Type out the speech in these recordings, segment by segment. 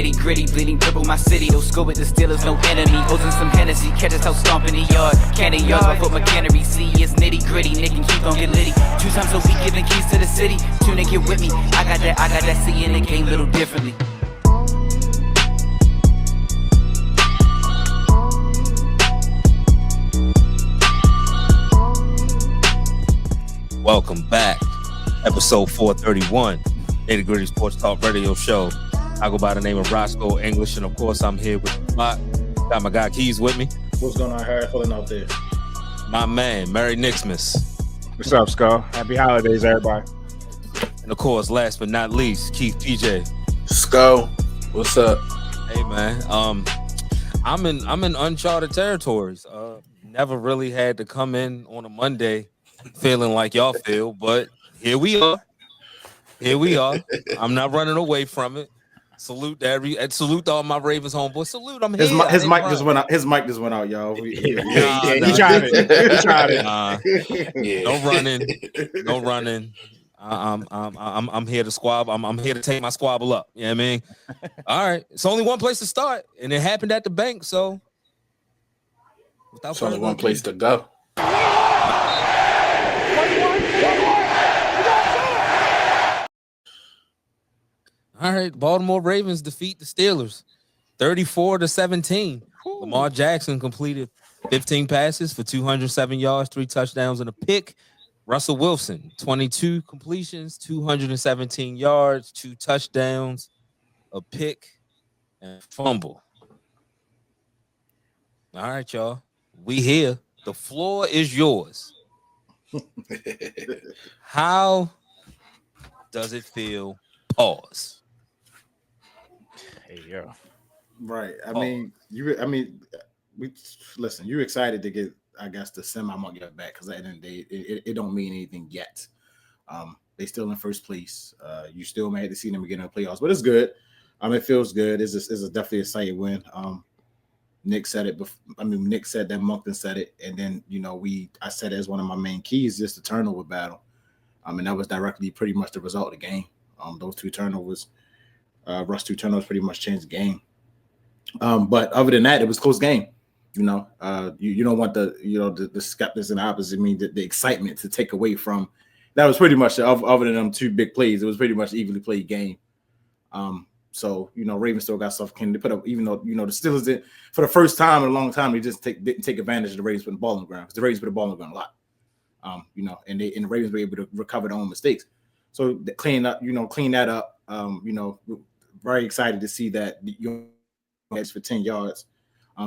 nitty gritty, bleeding purple my city. Don't score with the Steelers, no enemy. Ozing some Hennessy, catch us out stomping the yard. Candy yards, my foot McCannery. See, it's nitty gritty, Nick and Keith gon' get litty. 2 times a week, giving keys to the city. Tune and get with me. I got that, seeing the game little differently. Welcome back. Episode 431, Nitty Gritty Sports Talk Radio Show. I go by the name of Roscoe English, and of course, I'm here with got my guy Keys with me. What's going on, Harry? Pulling out there. My man, Merry Nixmas. What's up, Skull? Happy holidays, everybody. And of course, last but not least, Keith PJ. Skull, what's up? Hey man, I'm in uncharted territories. Never really had to come in on a Monday feeling like y'all feel, but here we are. I'm not running away from it. Salute to all my Ravens homeboys. Salute, I'm here. His mic just went out. His mic just went out, y'all. He tried it. No running. I'm here to squabble. I'm here to take my squabble up. You know what I mean? All right. It's only one place to start, and it happened at the bank. So, It's only one place to go. All right, Baltimore Ravens defeat the Steelers 34-17. Lamar Jackson completed 15 passes for 207 yards, 3 touchdowns, and a pick. Russell Wilson, 22 completions, 217 yards, 2 touchdowns, a pick, and a fumble. All right, y'all. We here. The floor is yours. How does it feel? Pause. Hey, yo. Right. I mean, listen. You're excited to get, I guess, the semi-monkey back because at the end of the day, it don't mean anything yet. They still in first place. You still may have to see them again in the playoffs, but it's good. It feels good. It's a definitely exciting win. Nick said it. Nick said that, Moncton said it, and then I said it as one of my main keys, just the turnover battle. And that was directly pretty much the result of the game. Those 2 turnovers, Russ 2 turnovers, pretty much changed the game. But other than that, it was a close game. You don't want the skeptics and the opposite. The excitement to take away from that was pretty much other than them 2 big plays. It was pretty much evenly played game. So Ravens still got stuff. Can they put up? Even though the Steelers did for the first time in a long time, they just didn't take advantage of the Ravens putting the ball on the ground because the Ravens put the ball on the ground a lot. And the Ravens were able to recover their own mistakes. So clean that up. Very excited to see that heads for 10 yards.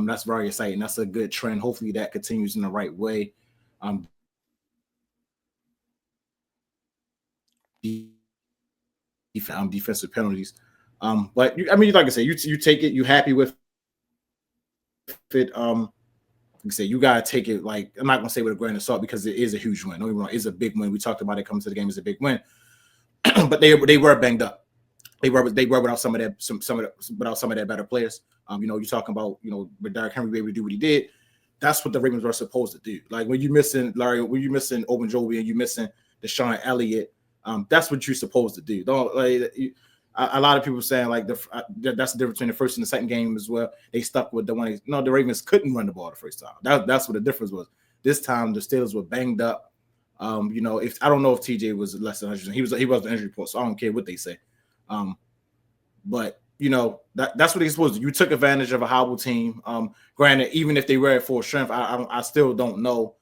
That's very exciting. That's a good trend. Hopefully that continues in the right way. Defensive penalties. But like I said, you take it. You happy with it? Like I said, you gotta take it. Like I'm not gonna say with a grain of salt because it is a huge win. Don't get me wrong, it's a big win. We talked about it coming to the game as a big win, but they were banged up. They were without some of their better players. You're talking about with Derrick Henry being able to do what he did. That's what the Ravens were supposed to do. Like when you're missing Larry, when you're missing Ogunjobi and you're missing Deshaun Elliott, that's what you're supposed to do. Don't a lot of people saying like that's the difference between the first and the second game as well. They stuck with the one. No, the Ravens couldn't run the ball the first time. That's what the difference was. This time the Steelers were banged up. If I don't know if TJ was less than 100%. He was the injury report, so I don't care what they say. But that's what they supposed to do. You took advantage of a hobble team. Granted, even if they were at full strength, I still don't know.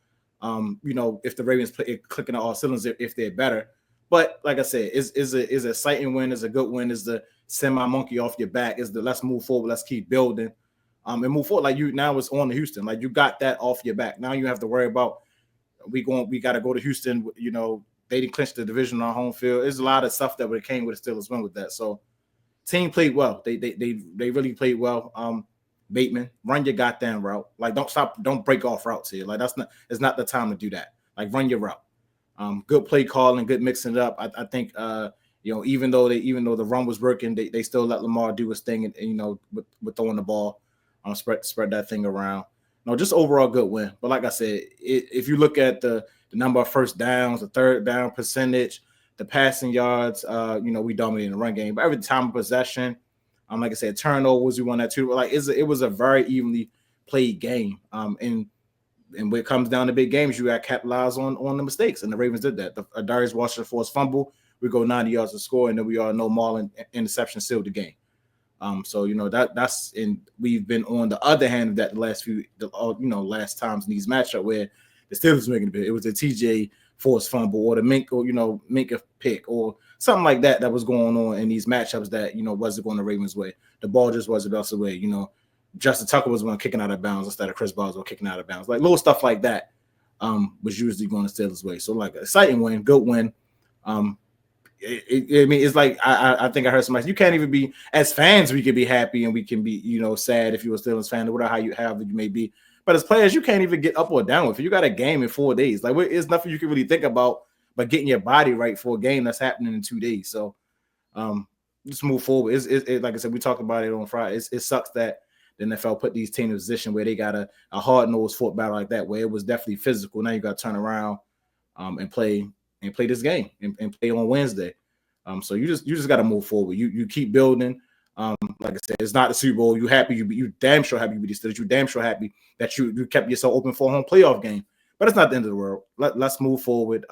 If the Ravens clicking on all cylinders, if they're better. But like I said, is an exciting win, is a good win, is the semi-monkey off your back, is the let's move forward, let's keep building, and move forward. Like now it's on to Houston. Like you got that off your back. Now you have to worry about we got to go to Houston. They didn't clinch the division on home field. There's a lot of stuff that would have came with the Steelers win with that. So team played well. They really played well. Bateman, run your goddamn route. Like don't break off routes here. Like it's not the time to do that. Like run your route. Good play calling, good mixing it up. I think even though the run was working, they still let Lamar do his thing and with throwing the ball, spread that thing around. No, just overall good win. But like I said, if you look at the number of first downs, the third down percentage, the passing yards, we dominated the run game. But every time of possession, Like I said, turnovers, we won that too. Like it was a very evenly played game. And when it comes down to big games, you got to capitalize on the mistakes, and the Ravens did that. Darius Washington forced fumble, we go 90 yards to score, and then we all know Marlon interception sealed the game. So that's and we've been on the other hand of that the last times in these matchups where the Steelers making it was a TJ forced fumble or the Minka pick or something like that was going on in these matchups that wasn't going the Ravens' way. The ball just wasn't the way. Justin Tucker was one kicking out of bounds instead of Chris Boswell kicking out of bounds. Like little stuff like that was usually going the Steelers' way. So like exciting win, good win. It's like I think I heard somebody say, you can't even be as fans. We can be happy and we can be sad if you're a Steelers fan or whatever however you may be. But as players, you can't even get up or down with it. You got a game in 4 days. Like it's nothing you can really think about but getting your body right for a game that's happening in 2 days. So just move forward. It like I said, we talked about it on Friday. It sucks that the NFL put these teams in a position where they got a hard-nosed foot battle like that, where it was definitely physical. Now you got to turn around and play this game and play on Wednesday. So you just got to move forward. You keep building. Like I said, it's not the Super Bowl. You happy? You damn sure happy you beat the Steelers. You damn sure happy that you kept yourself open for a home playoff game. But it's not the end of the world. Let's move forward.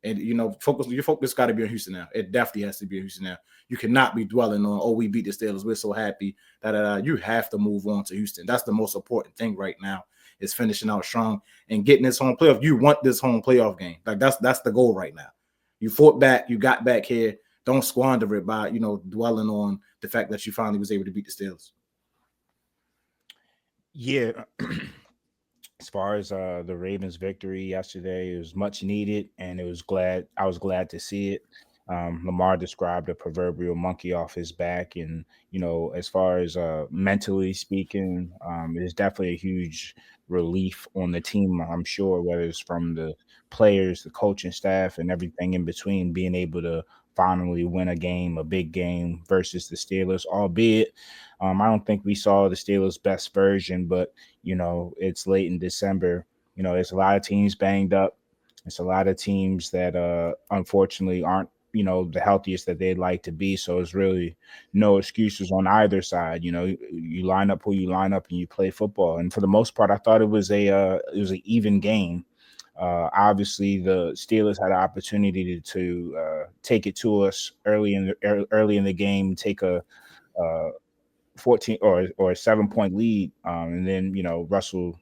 And your focus got to be on Houston now. It definitely has to be on Houston now. You cannot be dwelling on, we beat the Steelers, we're so happy. You have to move on to Houston. That's the most important thing right now, is finishing out strong and getting this home playoff. You want this home playoff game. Like that's the goal right now. You fought back, you got back here. Don't squander it by dwelling on the fact that you finally was able to beat the Steelers. Yeah. As far as the Ravens' victory yesterday, it was much needed, and I was glad to see it. Lamar described a proverbial monkey off his back, and as far as mentally speaking, it's definitely a huge relief on the team. I'm sure, whether it's from the players, the coaching staff, and everything in between, being able to finally win a big game versus the Steelers, albeit I don't think we saw the Steelers' best version, but it's late in December. There's a lot of teams banged up. It's a lot of teams that unfortunately aren't the healthiest that they'd like to be. So it's really no excuses on either side. You line up who you line up and you play football. And for the most part, I thought it was an even game. Obviously, the Steelers had an opportunity to take it to us early in the game, take a 14 or a 7-point lead, and then Russell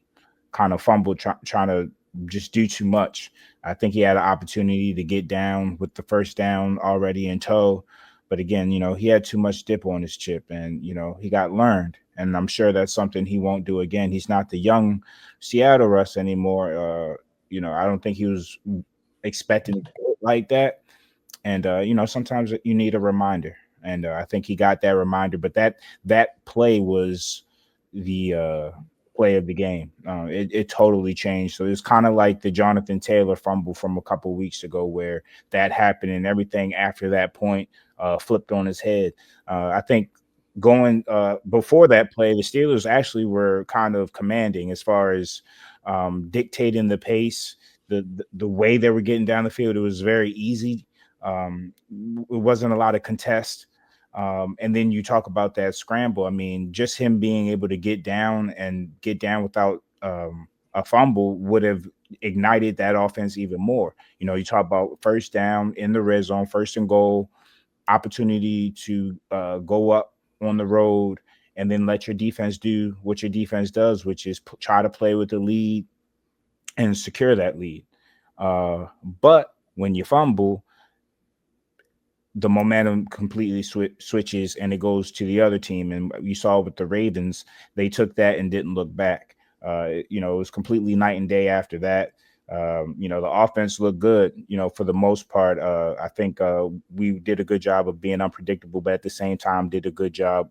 kind of fumbled trying to just do too much. I think he had an opportunity to get down with the first down already in tow, but again, he had too much dip on his chip, and he got learned. And I'm sure that's something he won't do again. He's not the young Seattle Russ anymore. I don't think he was expecting it like that. And sometimes you need a reminder. And I think he got that reminder. But that play was the play of the game. It totally changed. So it was kind of like the Jonathan Taylor fumble from a couple weeks ago, where that happened and everything after that point flipped on his head. I think going before that play, the Steelers actually were kind of commanding as far as dictating the pace, the way they were getting down the field. It was very easy. It wasn't a lot of contest. And then you talk about that scramble. I mean, just him being able to get down without a fumble would have ignited that offense even more. You talk about first down in the red zone, first and goal, opportunity to go up on the road and then let your defense do what your defense does, which is try to play with the lead and secure that lead. But when you fumble, the momentum completely switches and it goes to the other team. And you saw with the Ravens, they took that and didn't look back. It was completely night and day after that. The offense looked good, for the most part. I think we did a good job of being unpredictable, but at the same time did a good job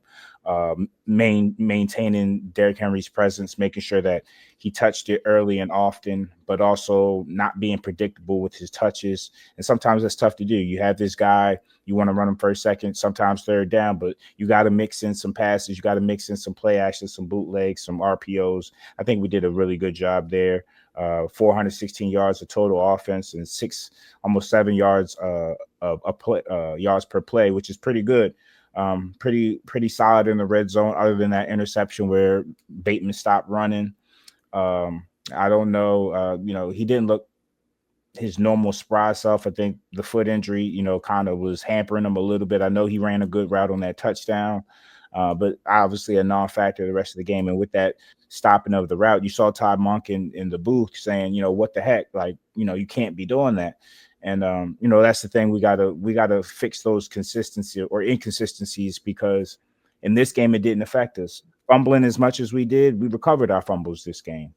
maintaining Derrick Henry's presence, making sure that he touched it early and often, but also not being predictable with his touches. And sometimes that's tough to do. You have this guy, you want to run him first, second, sometimes third down, but you got to mix in some passes. You got to mix in some play action, some bootlegs, some RPOs. I think we did a really good job there. 416 yards of total offense and almost 7 yards of yards per play, which is pretty good. Pretty solid in the red zone, other than that interception where Bateman stopped running. I don't know. He didn't look his normal spry self. I think the foot injury, kind of was hampering him a little bit. I know he ran a good route on that touchdown, but obviously a non-factor the rest of the game. And with that stopping of the route, you saw Todd Monk in the booth saying, what the heck, like, you can't be doing that. And that's the thing. We gotta fix those consistency or inconsistencies, because in this game it didn't affect us. Fumbling as much as we did, we recovered our fumbles this game.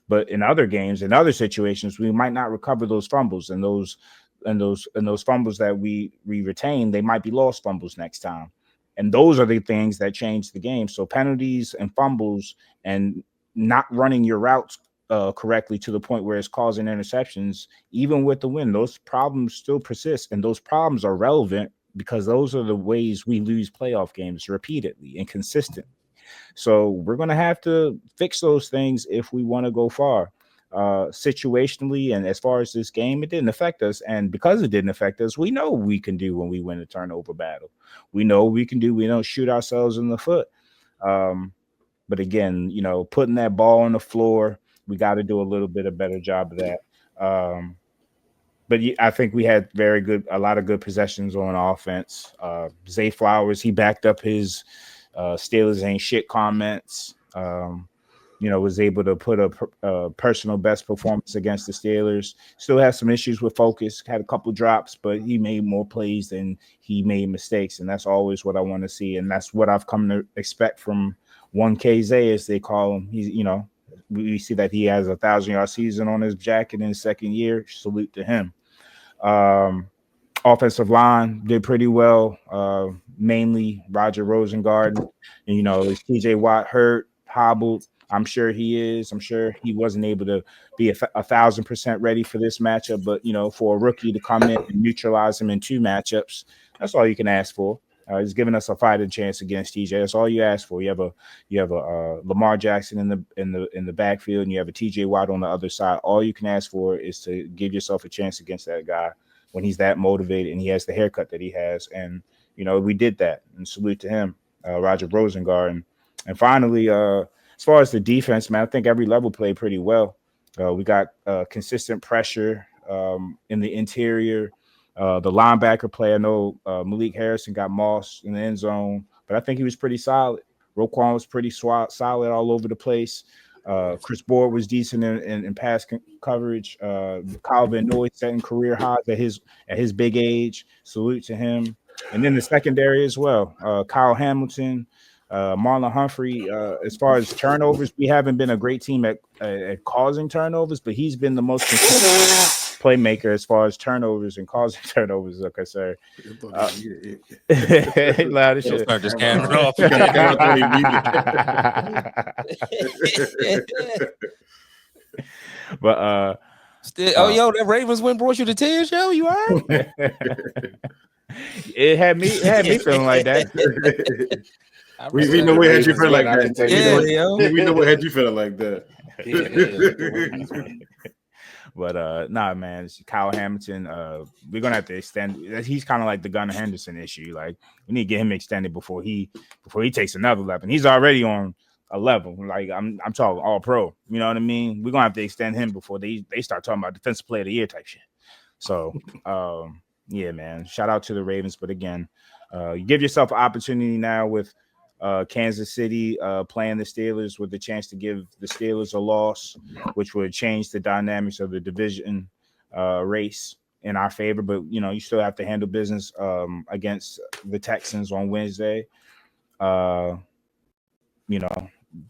But in other games, in other situations, we might not recover those fumbles, and those fumbles that we retain, they might be lost fumbles next time. And those are the things that change the game. So penalties and fumbles and not running your routes correctly to the point where it's causing interceptions, even with the win, those problems still persist, and those problems are relevant because those are the ways we lose playoff games repeatedly and consistently. So we're going to have to fix those things if we want to go far. Situationally, and as far as this game, it didn't affect us. And because it didn't affect us, we know what we can do when we win a turnover battle. We know what we can do. We don't shoot ourselves in the foot. But again, putting that ball on the floor, we got to do a little bit of better job of that. But I think we had a lot of good possessions on offense. Zay Flowers, he backed up his Steelers ain't shit comments. Was able to put a personal best performance against the Steelers. Still has some issues with focus, had a couple drops, but he made more plays than he made mistakes. And that's always what I want to see. And that's what I've come to expect from 1K Zay, as they call him. He's, we see that he has a 1,000-yard season on his jacket in his second year. Salute to him. Offensive line did pretty well, mainly Roger Rosengarten. And, is TJ Watt hurt, hobbled? I'm sure he is. I'm sure he wasn't able to be 1,000% ready for this matchup. But, for a rookie to come in and neutralize him in 2 matchups, that's all you can ask for. He's giving us a fighting chance against TJ. That's all you ask for. You have a Lamar Jackson in the backfield, and you have a TJ Watt on the other side. All you can ask for is to give yourself a chance against that guy when he's that motivated and he has the haircut that he has. And we did that. And salute to him, Roger Rosengarten. And finally, as far as the defense, man, I think every level played pretty well. We got consistent pressure in the interior. The linebacker play, I know Malik Harrison got Moss in the end zone, but I think he was pretty solid. Roquan was pretty solid all over the place. Chris Board was decent in pass coverage. Kyle Van Noy setting career highs at his big age. Salute to him. And then the secondary as well. Kyle Hamilton, Marlon Humphrey. As far as turnovers, we haven't been a great team at causing turnovers, but he's been the most consistent playmaker as far as turnovers and causing turnovers are concerned. Loud as shit. Start this camera off. But still, that Ravens win brought you to tears, yo. You all right? It had me feeling like that. We know what had you feeling like that. Yeah, we know what had you feeling like that. But nah, man, Kyle Hamilton. We're gonna have to extend. He's kind of like the Gunnar Henderson issue. Like we need to get him extended before he takes another level. And he's already on a level. Like I'm talking all pro. You know what I mean? We're gonna have to extend him before they start talking about defensive player of the year type shit. So yeah, man. Shout out to the Ravens. But again, you give yourself an opportunity now with Kansas City playing the Steelers with the chance to give the Steelers a loss, which would change the dynamics of the division race in our favor. But you still have to handle business against the Texans on Wednesday.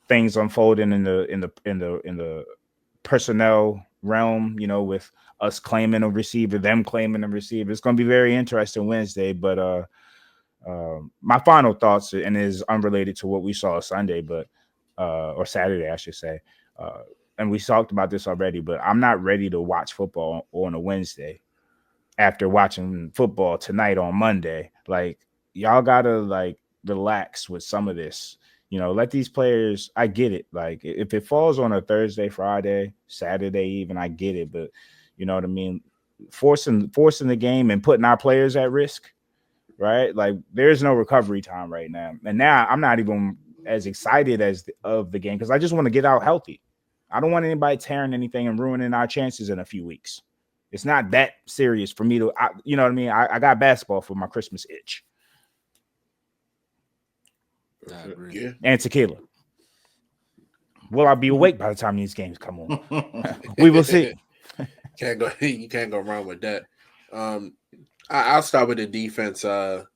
Things unfolding in the personnel realm. With us claiming a receiver, them claiming a receiver. It's going to be very interesting Wednesday. But my final thoughts, and is unrelated to what we saw Sunday, but or Saturday, I should say. And we talked about this already, but I'm not ready to watch football on a Wednesday after watching football tonight on Monday. Like, y'all gotta relax with some of this. Let these players. I get it. Like, if it falls on a Thursday, Friday, Saturday, even, I get it. But you know what I mean. Forcing the game and putting our players at risk. right? Like there's no recovery time right now. And now I'm not even as excited of the game because I just want to get out healthy. I don't want anybody tearing anything and ruining our chances in a few weeks. It's not that serious for me to, you know what I mean? I got basketball for my Christmas itch. Yeah. And tequila. Will I be awake by the time these games come on? We will see. You can't go wrong with that. I'll start with the defense. Kyle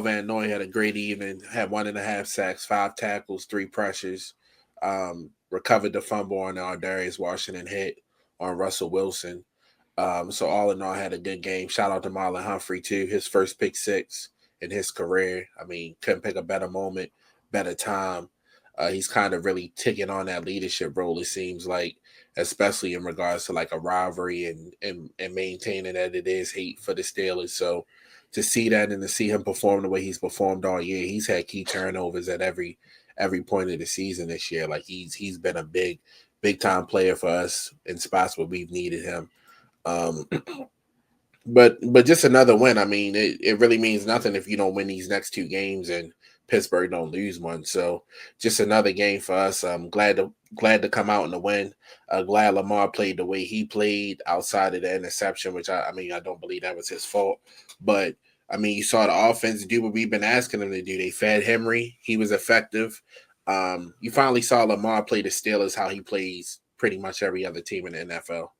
Van Noy had a great evening, had 1.5 sacks, 5 tackles, 3 pressures, recovered the fumble on Darius Washington hit on Russell Wilson. So all in all, had a good game. Shout out to Marlon Humphrey too. His first pick 6 in his career. Couldn't pick a better moment, better time. He's kind of really taking on that leadership role, it seems like, especially in regards to like a rivalry and maintaining that it is hate for the Steelers. So to see that and to see him perform the way he's performed all year, he's had key turnovers at every point of the season this year. Like he's been a big time player for us in spots where we've needed him. But just another win. It really means nothing if you don't win these next 2 games and Pittsburgh don't lose one. So just another game for us. I'm glad to come out in the win. Glad Lamar played the way he played outside of the interception, which I don't believe that was his fault. But you saw the offense do what we've been asking them to do. They fed Henry. He was effective. You finally saw Lamar play the Steelers how he plays pretty much every other team in the NFL.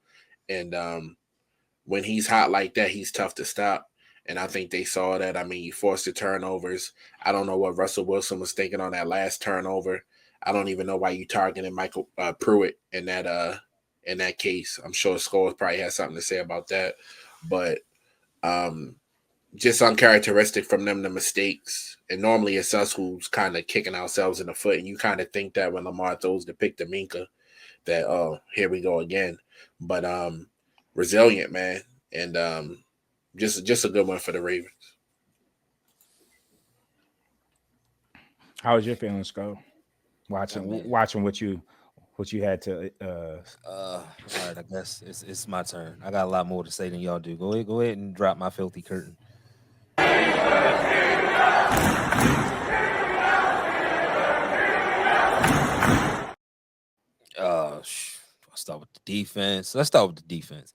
And when he's hot like that, he's tough to stop. And I think they saw that. You forced the turnovers. I don't know what Russell Wilson was thinking on that last turnover. I don't even know why you targeted Michael Pruitt in that case. I'm sure Scholes probably has something to say about that. But just uncharacteristic from them, the mistakes. And normally it's us who's kind of kicking ourselves in the foot. And you kind of think that when Lamar throws the pick to Minka, that, oh, here we go again. But resilient, man. And just a good one for the Ravens. How was your feelings, Sko? Watching what you had to all right, I guess it's my turn. I got a lot more to say than y'all do. Go ahead and drop my filthy curtain. I'll start with the defense. Let's start with the defense.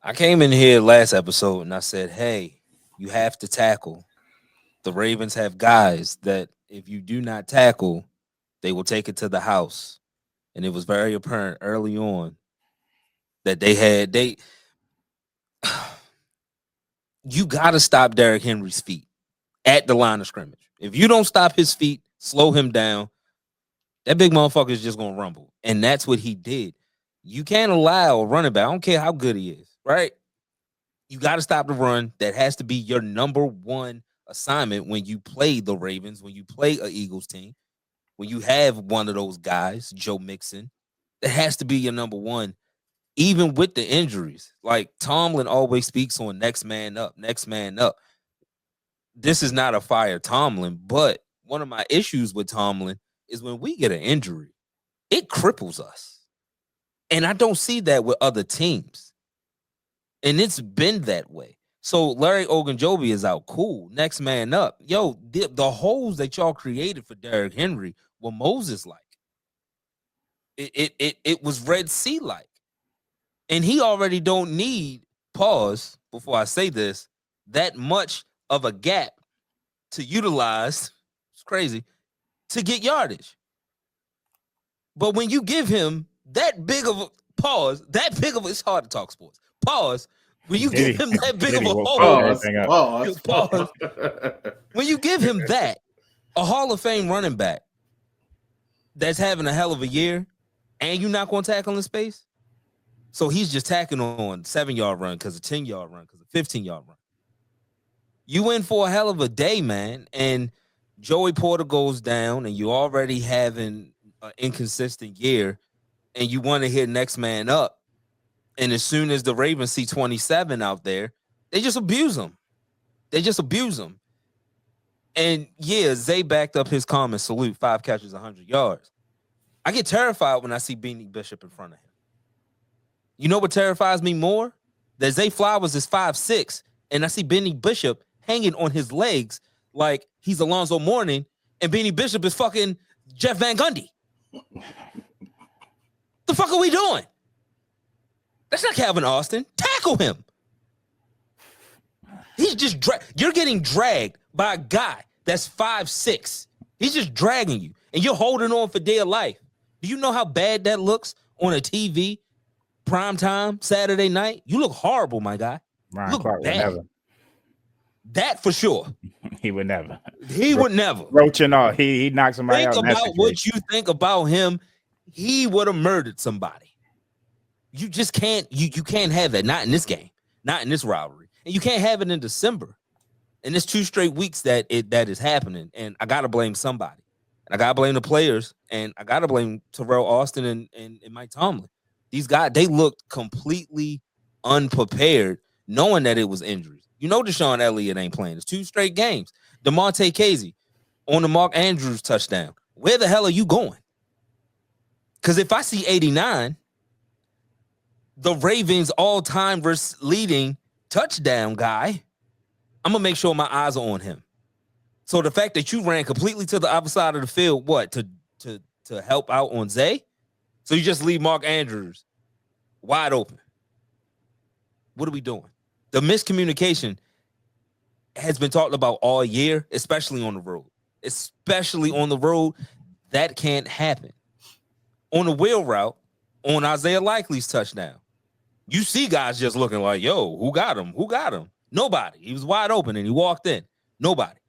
I came in here last episode and I said, hey, you have to tackle. The Ravens have guys that if you do not tackle, they will take it to the house. And it was very apparent early on that you got to stop Derrick Henry's feet at the line of scrimmage. If you don't stop his feet, slow him down, that big motherfucker is just going to rumble. And that's what he did. You can't allow a running back, I don't care how good he is, right? You got to stop the run. That has to be your number one assignment when you play the Ravens, when you play an Eagles team, when you have one of those guys, Joe Mixon. That has to be your number one, even with the injuries. Like Tomlin always speaks on next man up, next man up. This is not a fire Tomlin, but one of my issues with Tomlin is when we get an injury, it cripples us. And I don't see that with other teams. And it's been that way. So Larry Ogunjobi is out. Cool. Next man up. Yo, the holes that y'all created for Derrick Henry were Moses-like. It was Red Sea-like. And he already don't need, pause before I say this, that much of a gap to utilize, it's crazy, to get yardage. But when you give him that big of a pause, it's hard to talk sports. Pause. When you give him that big of a hole, pause. When you give him that, a Hall of Fame running back that's having a hell of a year, and you're not going to tackle in space, so he's just tacking on 7-yard run because of 10-yard run because of 15-yard run. You in for a hell of a day, man, and Joey Porter goes down, and you already having an inconsistent year, and you want to hit next man up. And as soon as the Ravens see 27 out there, they just abuse him. And yeah, Zay backed up his comment, salute, 5 catches, 100 yards. I get terrified when I see Beanie Bishop in front of him. You know what terrifies me more? That Zay Flowers is 5'6", and I see Beanie Bishop hanging on his legs like he's Alonzo Mourning and Beanie Bishop is fucking Jeff Van Gundy. The fuck are we doing? That's not Calvin Austin. Tackle him. He's just you're getting dragged by a guy that's 5'6". He's just dragging you, and you're holding on for dear life. Do you know how bad that looks on a TV, prime time, Saturday night? You look horrible, my guy. Ryan Look Clark would bad. never. That for sure. He would never. He would never. Roach and all. He knocked somebody out. Think about what you think about him. He would have murdered somebody. You just can't. You can't have that. Not in this game. Not in this rivalry. And you can't have it in December. And it's 2 straight weeks that is happening. And I gotta blame somebody. And I gotta blame the players. And I gotta blame Terrell Austin and Mike Tomlin. These guys, they looked completely unprepared, knowing that it was injuries. You know Deshaun Elliott ain't playing. It's 2 straight games. DeMonte Casey on the Mark Andrews touchdown. Where the hell are you going? Because if I see 89, the Ravens all-time leading touchdown guy, I'm going to make sure my eyes are on him. So the fact that you ran completely to the other side of the field, what, to help out on Zay? So you just leave Mark Andrews wide open. What are we doing? The miscommunication has been talked about all year, especially on the road. Especially on the road, that can't happen. On the wheel route, on Isaiah Likely's touchdown, you see guys just looking like, yo, who got him? Who got him? Nobody. He was wide open and he walked in. Nobody.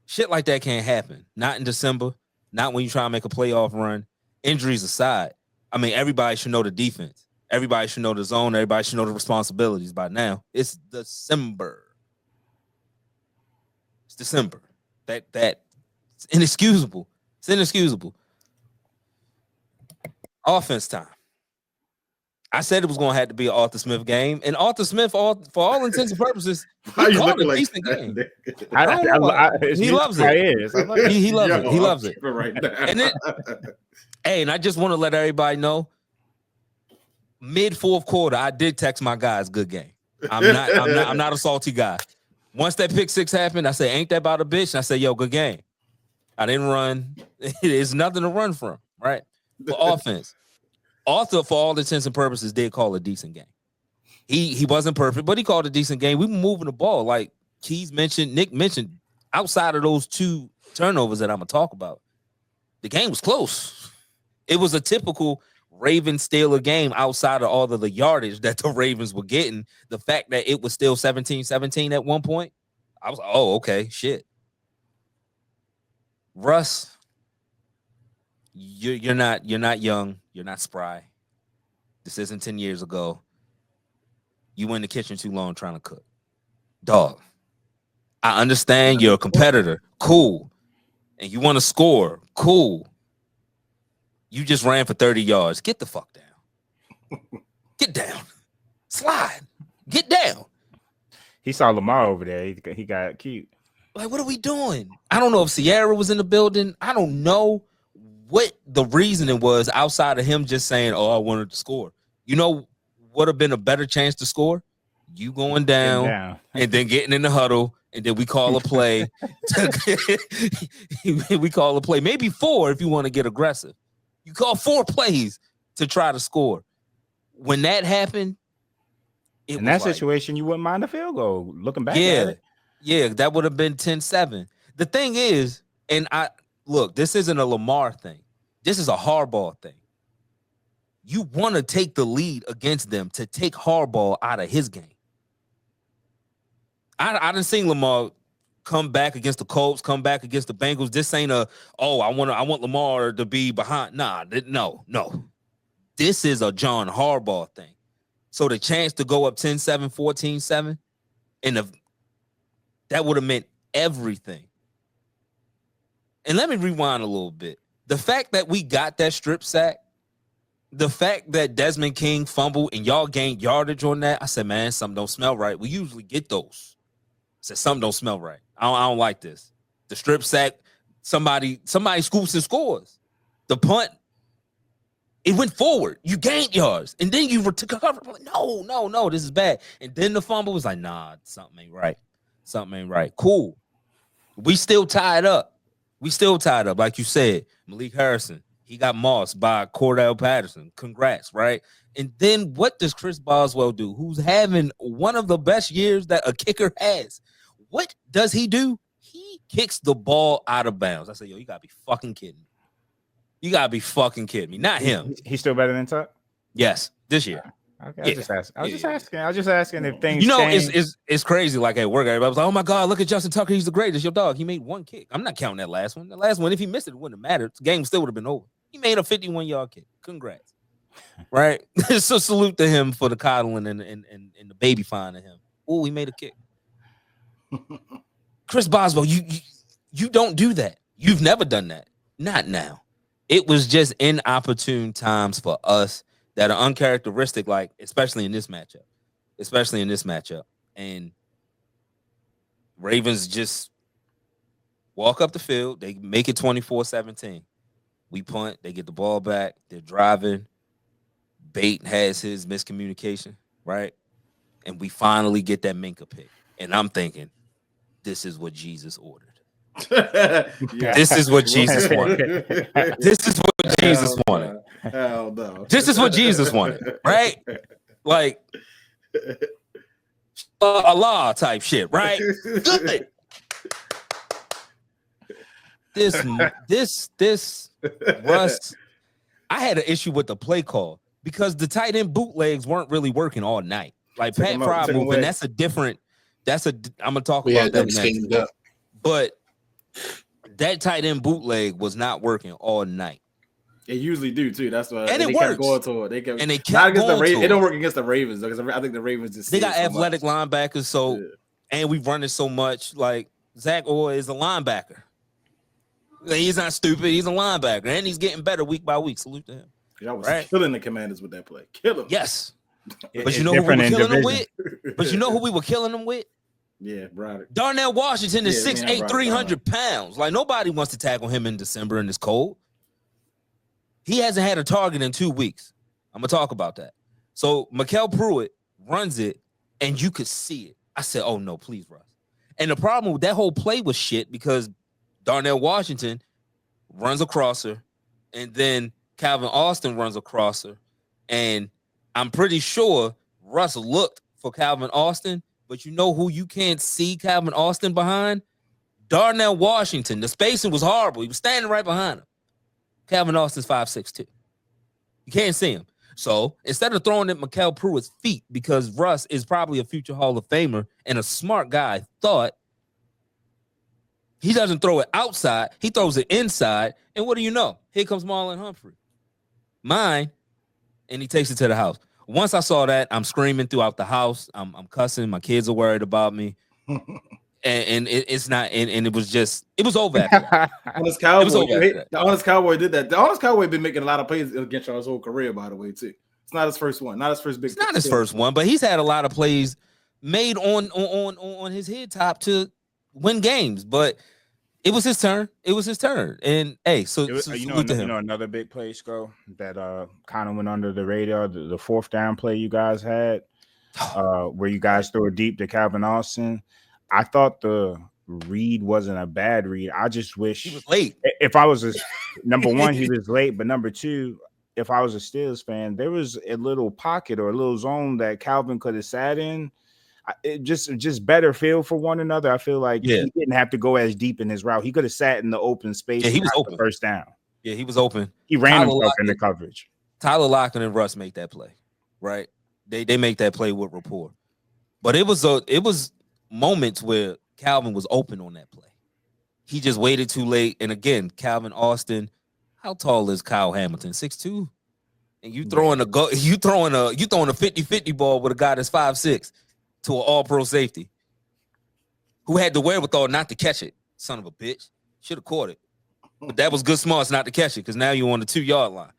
Shit like that can't happen. Not in December. Not when you try to make a playoff run. Injuries aside. I mean, everybody should know the defense. Everybody should know the zone. Everybody should know the responsibilities by now. It's December. It's December. It's inexcusable. It's inexcusable. Offense time. I said it was going to have to be an Arthur Smith game, and Arthur Smith, for all intents and purposes, How you called looking a like decent that? game. He loves it. He loves it. He loves it. Right now. And I just want to let everybody know, mid fourth quarter, I did text my guys, good game. I'm not a salty guy. Once that pick 6 happened, I said, ain't that about a bitch? And I said, yo, good game. I didn't run. There's nothing to run from, right? For offense. Arthur, for all intents and purposes, did call a decent game. He wasn't perfect, but he called a decent game. We were moving the ball. Like Keys mentioned, Nick mentioned, outside of those 2 turnovers that I'm going to talk about, the game was close. It was a typical Ravens-Steeler game outside of all of the yardage that the Ravens were getting. The fact that it was still 17-17 at one point, I was like, oh, okay, shit. Russ, you're not young. You're not spry. This isn't 10 years ago. You were in the kitchen too long trying to cook. Dog, I understand you're a competitor. Cool. And you want to score. Cool. You just ran for 30 yards. Get the fuck down. Get down. Slide. Get down. He saw Lamar over there. He got cute. Like, what are we doing? I don't know if Sierra was in the building. I don't know what the reasoning was outside of him just saying, oh, I wanted to score. You know what would have been a better chance to score? You going down and then getting in the huddle, and then we call a play. We call a play. Maybe 4 if you want to get aggressive. You call 4 plays to try to score. When that happened, in that situation, you wouldn't mind a field goal. Looking back at it. Yeah, that would have been 10-7. The thing is, and look, this isn't a Lamar thing. This is a Harbaugh thing. You want to take the lead against them to take Harbaugh out of his game. I didn't see Lamar come back against the Colts, come back against the Bengals. This ain't I want Lamar to be behind. No. This is a John Harbaugh thing. So the chance to go up 10-7, 14-7, and that would have meant everything. And let me rewind a little bit. The fact that we got that strip sack, the fact that Desmond King fumbled and y'all gained yardage on that, I said, man, something don't smell right. We usually get those. I said, something don't smell right. I don't like this. The strip sack, somebody scoops and scores. The punt, it went forward. You gained yards. And then you were to cover. No, this is bad. And then the fumble was like, nah, something ain't right. Something ain't right. Cool. We still tied up. Like you said. Malik Harrison. He got mossed by Cordell Patterson. Congrats, right? And then what does Chris Boswell do? Who's having one of the best years that a kicker has? What does he do? He kicks the ball out of bounds. I say, yo, you gotta be fucking kidding me. You gotta be fucking kidding me. Not him. He's still better than Tuck? Yes, this year. Okay, I was just asking if things. You know, change. it's crazy. Like at work, everybody was like, "Oh my god, look at Justin Tucker. He's the greatest." Your dog. He made one kick. I'm not counting that last one. The last one, if he missed it, it wouldn't have mattered. The game still would have been over. He made a 51-yard kick. Congrats. Right. So salute to him for the coddling and the baby finding him. Oh, he made a kick. Chris Boswell, you don't do that. You've never done that. Not now. It was just inopportune times for us that are uncharacteristic, like especially in this matchup. And Ravens just walk up the field. They make it 24-17. We punt. They get the ball back. They're driving. Bate has his miscommunication, right? And we finally get that Minka pick. And I'm thinking, this is what Jesus ordered. This is what Jesus wanted. This is what Jesus wanted. Hell no. This is what Jesus wanted, right? Like Allah type shit, right? Good. This Russ. I had an issue with the play call because the tight end bootlegs weren't really working all night. Like Pat Fry moving, I'm gonna talk about that next. But that tight end bootleg was not working all night. They usually do too. That's why. And it works. Going to it. They kept not against the Ravens. It don't work against the Ravens because I think the Ravens just they got athletic linebackers. So and we run it so much. Like Zach Orr is a linebacker. He's not stupid. He's a linebacker, and he's getting better week by week. Salute to him. Y'all was killing the Commanders with that play. Kill them. Yes, but you know who we were killing them with. But you know who we were killing them with. Yeah, Broderick. Darnell Washington is 6'8", 300 pounds. Like nobody wants to tackle him in December in this cold. He hasn't had a target in 2 weeks. I'm gonna talk about that. So Mikel Pruitt runs it, and you could see it. I said, "Oh no, please, Russ." And the problem with that whole play was shit because Darnell Washington runs across her, and then Calvin Austin runs across her, and I'm pretty sure Russ looked for Calvin Austin. But you know who you can't see Calvin Austin behind? Darnell Washington. The spacing was horrible. He was standing right behind him. Calvin Austin's 5'6" You can't see him. So instead of throwing at Mikel Pruitt's feet, because Russ is probably a future Hall of Famer and a smart guy, thought he doesn't throw it outside, he throws it inside. And what do you know? Here comes Marlon Humphrey. Mine, and he takes it to the house. Once I saw that, I'm screaming throughout the house. I'm cussing. My kids are worried about me. And it's not, and it was over after that. Honest Cowboy, the Honest Cowboy did that. The Honest Cowboy been making a lot of plays against y'all's whole career, by the way, too. It's not his first one, not his first big. It's not his first one, but he's had a lot of plays made on his head top to win games. But it was his turn. And hey, so you know another big play, Sco, that kind of went under the radar. The fourth down play you guys had, where you guys throw it deep to Calvin Austin. I thought the read wasn't a bad read. I just wish he was late. If I was number one, he was late, but number two, if I was a Steelers fan, there was a little pocket or a little zone that Calvin could have sat in. It just better feel for one another. I feel like he didn't have to go as deep in his route. He could have sat in the open space. Yeah, he was open. First down. Yeah, he was open. He ran himself into coverage. Tyler Lockett and Russ make that play, right? They make that play with rapport. But it was moments where Calvin was open on that play. He just waited too late. And again, Calvin Austin, how tall is Kyle Hamilton? 6'2". And you throwing a 50-50 ball with a guy that's 5'6" to an all-pro safety who had the wherewithal not to catch it. Son of a bitch. Should have caught it. But that was good smarts not to catch it because now you're on the 2-yard line.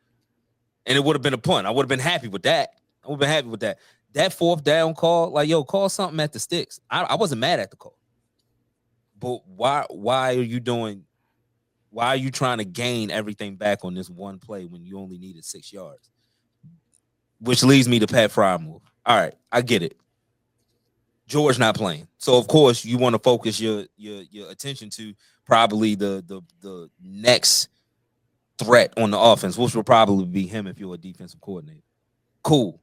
And it would have been a punt. I would have been happy with that. That fourth down call, like, yo, call something at the sticks. I wasn't mad at the call. But why are you trying to gain everything back on this one play when you only needed 6 yards? Which leads me to Pat Fry move. All right, I get it. George not playing. So of course you want to focus your attention to probably the next threat on the offense, which will probably be him if you're a defensive coordinator. Cool.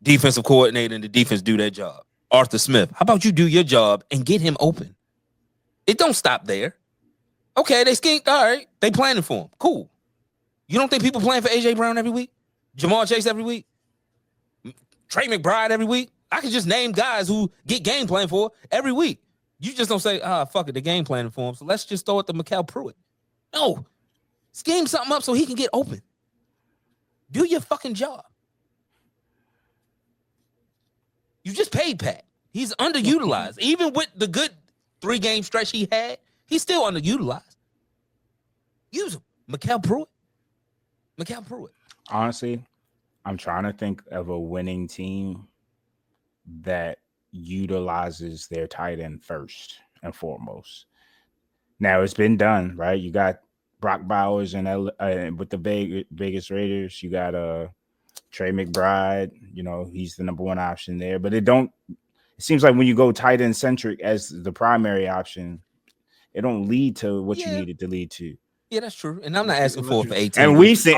Defensive coordinator and the defense do their job. Arthur Smith, how about you do your job and get him open? It don't stop there. Okay, they schemed. All right, they planning for him. Cool. You don't think people playing for AJ Brown every week? Jamar Chase every week? Trey McBride every week? I can just name guys who get game plan for every week. You just don't say, fuck it, the game planning for him. So let's just throw it to Mikal Pruitt. No. Scheme something up so he can get open. Do your fucking job. You just paid Pat. He's underutilized. Even with the good 3-game stretch he had, he's still underutilized. Use him. Mikal Pruitt. Honestly, I'm trying to think of a winning team that utilizes their tight end first and foremost. Now it's been done, right? You got Brock Bowers and with the Vegas Raiders. You got Trey McBride. You know, he's the number one option there. But it seems like when you go tight end centric as the primary option, it don't lead to what you need it to lead to. Yeah, that's true. And I'm not asking for 18. And we've seen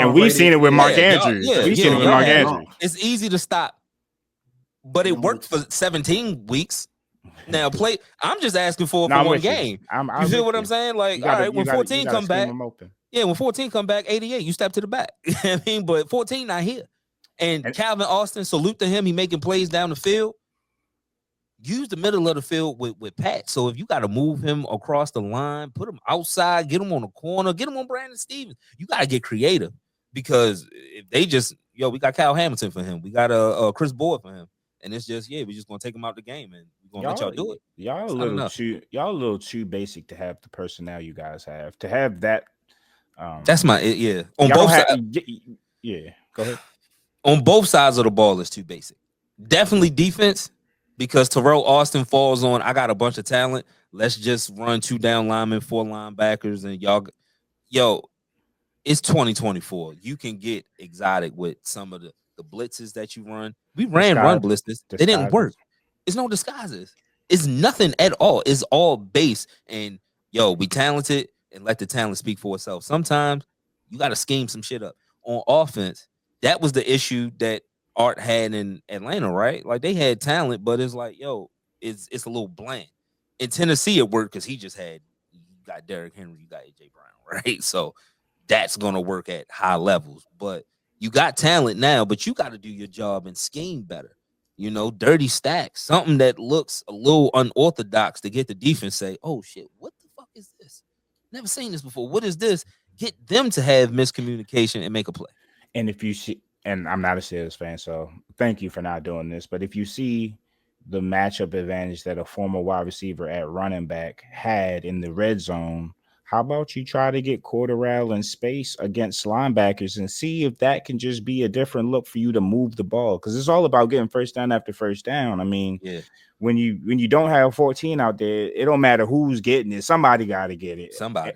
it with Mark Andrews. We've seen it with Mark Andrews. It's easy to stop, but it worked for 17 weeks. Now I'm just asking for one game. You feel what I'm saying? Like, all right, when 14 come back, when 14 come back, 88, you step to the back. I mean, but 14 not here. And Calvin Austin, salute to him. He making plays down the field. Use the middle of the field with Pat. So if you got to move him across the line, put him outside, get him on the corner, get him on Brandon Stevens. You got to get creative because if they just, we got Kyle Hamilton for him. We got Chris Boyd for him. And it's just, we're just going to take him out the game and we're going to let y'all do it. Y'all a little too basic to have the personnel you guys have. To have that. That's my, On both sides. Go ahead. On both sides of the ball is too basic. Definitely defense. Because Terrell Austin falls on, I got a bunch of talent. Let's just run 2 down linemen, 4 linebackers, and it's 2024. You can get exotic with some of the blitzes that you run. We ran run blitzes. They didn't work. It's no disguises. It's nothing at all. It's all base. And, we talented and let the talent speak for itself. Sometimes you got to scheme some shit up. On offense, that was the issue that Art had in Atlanta, right? Like they had talent, but it's like, it's a little bland. In Tennessee, it worked because you got Derrick Henry, you got AJ Brown, right? So that's gonna work at high levels. But you got talent now, but you got to do your job and scheme better. Dirty stacks, something that looks a little unorthodox to get the defense say, "Oh shit, what the fuck is this? Never seen this before. What is this?" Get them to have miscommunication and make a play. And if you see. And I'm not a Steelers fan, so thank you for not doing this. But if you see the matchup advantage that a former wide receiver at running back had in the red zone, how about you try to get Cordarrelle in space against linebackers and see if that can just be a different look for you to move the ball? Because it's all about getting first down after first down. I mean, when you don't have 14 out there, it don't matter who's getting it. Somebody got to get it. Somebody.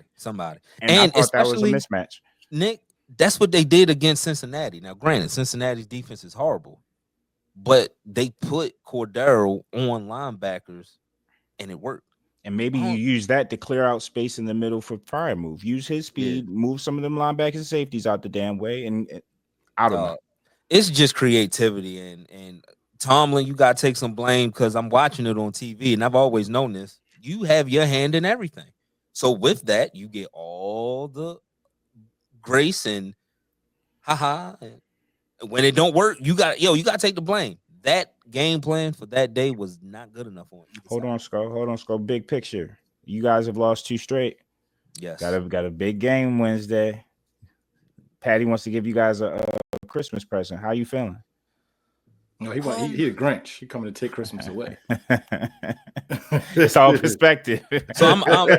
And I thought that was a mismatch. Nick, that's what they did against Cincinnati. Now, granted, Cincinnati's defense is horrible, but they put Cordero on linebackers, and it worked. And maybe you use that to clear out space in the middle for fire move. Use his speed, move some of them linebackers and safeties out the damn way, and I don't know. It's just creativity, and Tomlin, you got to take some blame because I'm watching it on TV, and I've always known this. You have your hand in everything. So with that, you get all the grace and and when it don't work, you got to take the blame. That game plan for that day was not good enough on either side. Hold on, Skull. Big picture. You guys have lost 2 straight. Yes. Got a big game Wednesday. Patty wants to give you guys a Christmas present. How you feeling? No, he a Grinch. He coming to take Christmas away. It's all perspective. So I'm gonna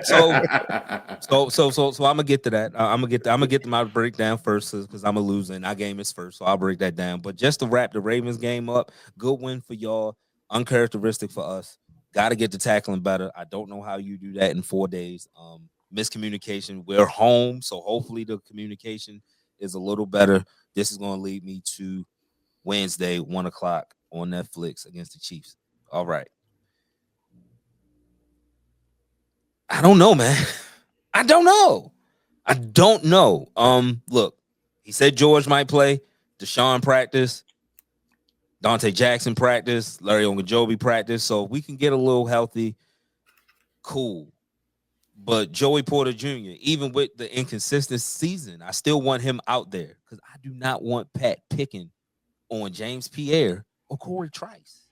get to that. I'm gonna get to my breakdown first because I'm a loser and our game is first, so I'll break that down. But just to wrap the Ravens game up, good win for y'all. Uncharacteristic for us. Got to get the tackling better. I don't know how you do that in 4 days. Miscommunication. We're home, so hopefully the communication is a little better. This is gonna lead me to Wednesday, 1:00 on Netflix against the Chiefs. All right. I don't know, man. I don't know. Look, he said George might play. Deshaun practice. Dante Jackson practice. Larry Ogunjobi practice. So we can get a little healthy. Cool. But Joey Porter Jr., even with the inconsistent season, I still want him out there because I do not want Pat picking on James Pierre or Corey Trice.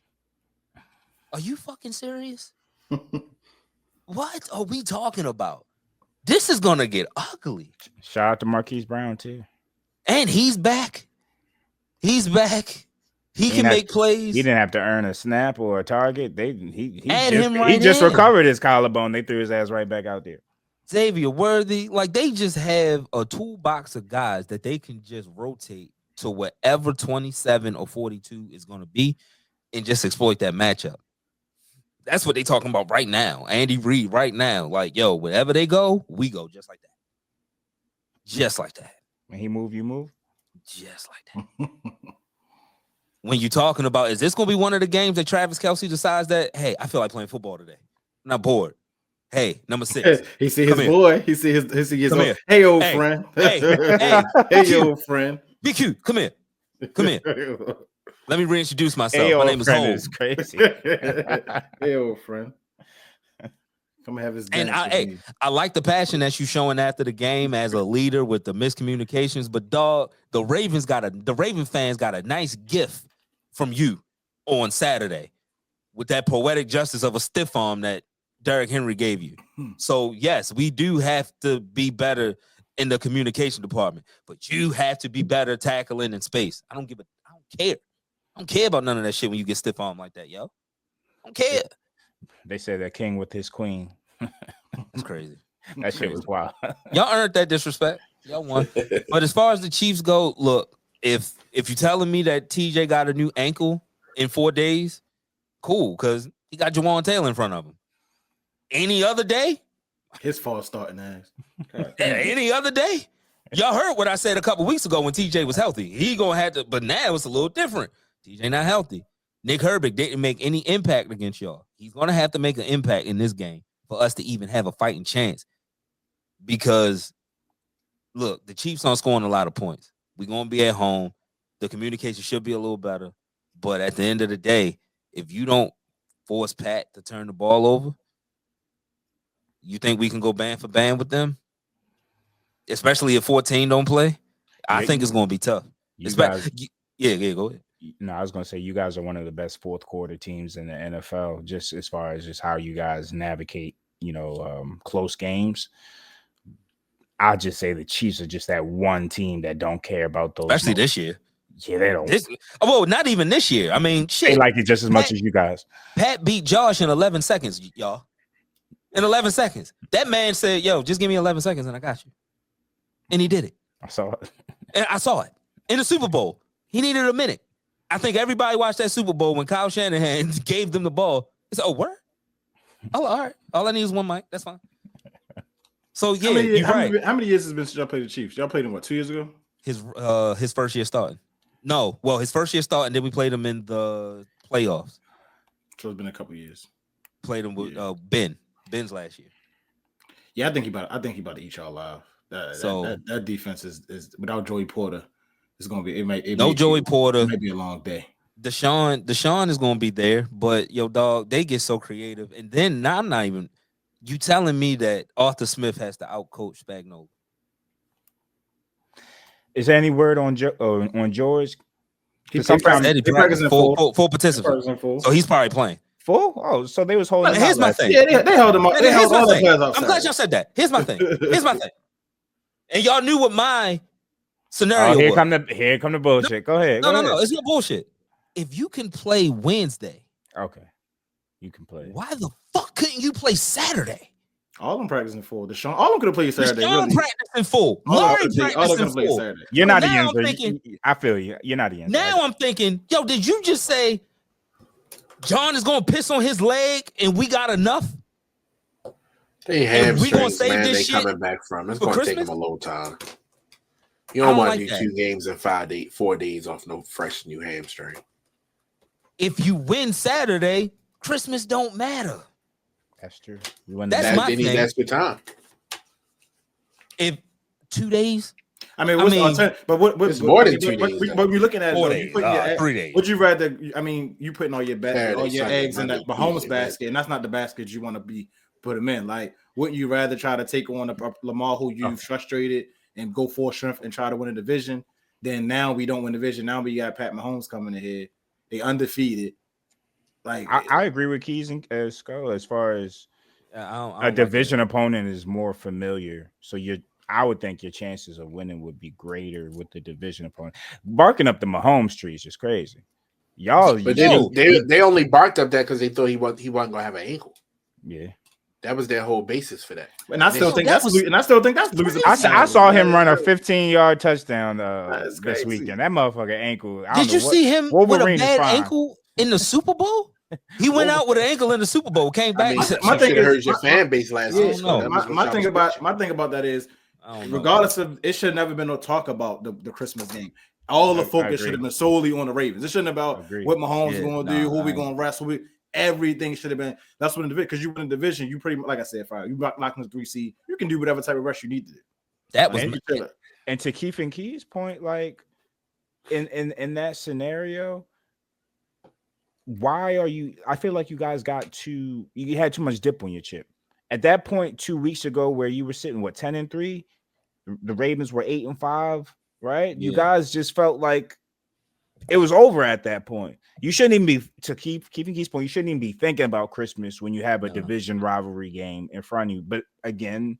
Are you fucking serious? What are we talking about? This is going to get ugly. Shout out to Marquise Brown, too. And he's back. He can make plays. He didn't have to earn a snap or a target. He just in. recovered his collarbone. They threw his ass right back out there. Xavier Worthy, like they just have a toolbox of guys that they can just rotate to whatever 27 or 42 is going to be and just exploit that matchup. That's what they talking about right now. Andy Reid right now. Like, yo, wherever they go, we go just like that. Just like that. When he move, you move? Just like that. When you're talking about, is this going to be one of the games that Travis Kelce decides that, hey, I feel like playing football today. I'm not bored. Hey, number 6. He see his boy. He see his old, here. hey, old friend. Hey, old friend. BQ, come here. Let me reintroduce myself. Hey, my name is Holmes. Is crazy. Hey, old friend. Come have his and I like the passion that you showing after the game as a leader with the miscommunications. But dog, the Raven fans got a nice gift from you on Saturday with that poetic justice of a stiff arm that Derrick Henry gave you. So yes, we do have to be better in the communication department, but you have to be better tackling in space. I don't care. I don't care about none of that shit when you get stiff arm like that, yo. I don't care. They said that king with his queen. That's crazy. That shit was wild. Y'all earned that disrespect. Y'all won. But as far as the Chiefs go, look, if you're telling me that TJ got a new ankle in 4 days, cool, because he got Jawan Taylor in front of him. Any other day? His fault starting ass. Any other day? Y'all heard what I said a couple weeks ago when TJ was healthy. He gonna have to, but now it's a little different. TJ not healthy. Nick Herbig didn't make any impact against y'all. He's gonna have to make an impact in this game for us to even have a fighting chance. Because look, the Chiefs aren't scoring a lot of points. We're gonna be at home. The communication should be a little better. But at the end of the day, if you don't force Pat to turn the ball over, you think we can go band for band with them? Especially if 14 don't play? I think it's going to be tough. Yeah, go ahead. No, I was going to say you guys are one of the best fourth quarter teams in the NFL, just as far as just how you guys navigate, close games. I'll just say the Chiefs are just that one team that don't care about those. Especially this year. Yeah, they don't. Well, not even this year. I mean, shit. They like it just as much as you guys. Pat beat Josh in 11 seconds, y'all. In 11 seconds. That man said, yo, just give me 11 seconds and I got you. And he did it. I saw it. And I saw it. In the Super Bowl, he needed a minute. I think everybody watched that Super Bowl when Kyle Shanahan gave them the ball. It's word? Oh, all right. All I need is one mic. That's fine. So, yeah, you're right. How many years has it been since y'all played the Chiefs? Y'all played them, 2 years ago? His first year starting. No, well, his first year starting, then we played him in the playoffs. So it's been a couple of years. Played him with Ben's last year. Yeah, I think he about to eat y'all alive. That defense is without Joey Porter. It's gonna be Joey Porter. It may be a long day. Deshaun is gonna be there, but yo, dog, they get so creative. And then now I'm not even. You telling me that Arthur Smith has to outcoach Spagnuolo? Is there any word on George? He's practicing full participants. So he's probably playing. Full? Oh, so they was holding him. Here's my thing. Yeah, they held him up. They held all the players outside. I'm glad y'all said that. Here's my thing. And y'all knew what my scenario was. Here come the bullshit. Go ahead. No. It's no bullshit. If you can play Wednesday, okay, you can play. Why the fuck couldn't you play Saturday? All of them practicing full. All of them could have played Saturday. Deshaun practicing full. Larry practicing full. Saturday. You're not the answer. I feel you. You're not the answer. Now I'm thinking, yo, did you just say John is going to piss on his leg and we got enough? They hamstrings, man. They coming back from. It's going to take them a little time. You don't want to do 2 games in 4 days off no fresh new hamstring. If you win Saturday, Christmas don't matter. Faster. We won That's the my They need thing. extra time. If 2 days, I mean, what's the alternative? But It's more than 2 days, But you're looking at it, 4 though, days, you putting your 3 days. would you rather? I mean, you putting all your Saturday, Sunday, eggs in that Monday, Mahomes Tuesday, basket, and that's not the basket you want to be put them in. Like, wouldn't you rather try to take on a Lamar who you frustrated and go full strength and try to win a division? Then now we don't win the division. Now we got Pat Mahomes coming ahead. They undefeated. Like I agree with Keys and Skull as far as I don't a like division opponent is more familiar. So I would think your chances of winning would be greater with the division opponent. Barking up the Mahomes tree is just crazy. Y'all, But Yo, they only barked up that because they thought he wasn't gonna have an ankle. yeah. That was their whole basis for that. and I still So think that that's was- and I still think that's losing. I saw him run a 15-yard touchdown That's this crazy. weekend. That motherfucker ankle. I don't Did know you see him with a Wolverine is bad fine. ankle in the Super Bowl? He went out with an ankle in the Super Bowl, came back. I mean, and my you thing should have is- heard your fan base last Yeah, week. know. That was what my y'all thing was about preaching. that is, I don't know. regardless of it should have never been no talk about the Christmas game. All the I focus agree. should have been solely on the Ravens. It shouldn't have about Agreed. what Mahomes Yeah, going to nah, do, who we I- going to wrestle with. Everything should have been. That's what in the division, because you win the division, you pretty much, like I said, fire. You lock in the 3 seed. You can do whatever type of rush you need to do. That was Like, you And to Keith and Key's point, like in that scenario, why are you? I feel like you guys you had too much dip on your chip. At that point, 2 weeks ago, where you were sitting 10-3, the Ravens were 8-5, right? You Yeah. guys just felt like it was over at that point. You shouldn't even be keeping Keith's point. You shouldn't even be thinking about Christmas when you have a No. division rivalry game in front of you. But again,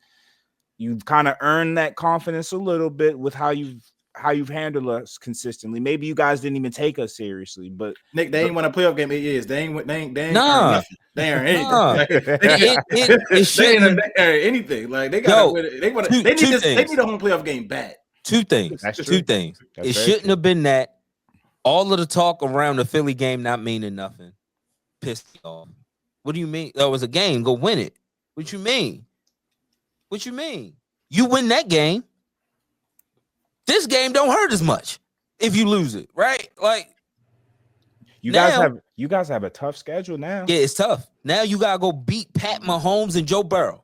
you've kind of earned that confidence a little bit with how you've handled us consistently. Maybe you guys didn't even take us seriously, but Nick, they ain't won a playoff game 8 years. They ain't earned Nah. nothing. They ain't anything. Nah. Like, It shouldn't. they ain't anything. Like they Yo, got they need two this. They things. need a home playoff game bad. Two things. That's true. Two things. That's It very shouldn't true. have been that. All of the talk around the Philly game not meaning nothing pissed me off. What do you mean? That was a game. Go win it. What you mean? What you mean? You win that game. This game don't hurt as much if you lose it, right? Like, you Now- guys have a tough schedule now. yeah, it's tough. Now you gotta go beat Pat Mahomes and Joe Burrow.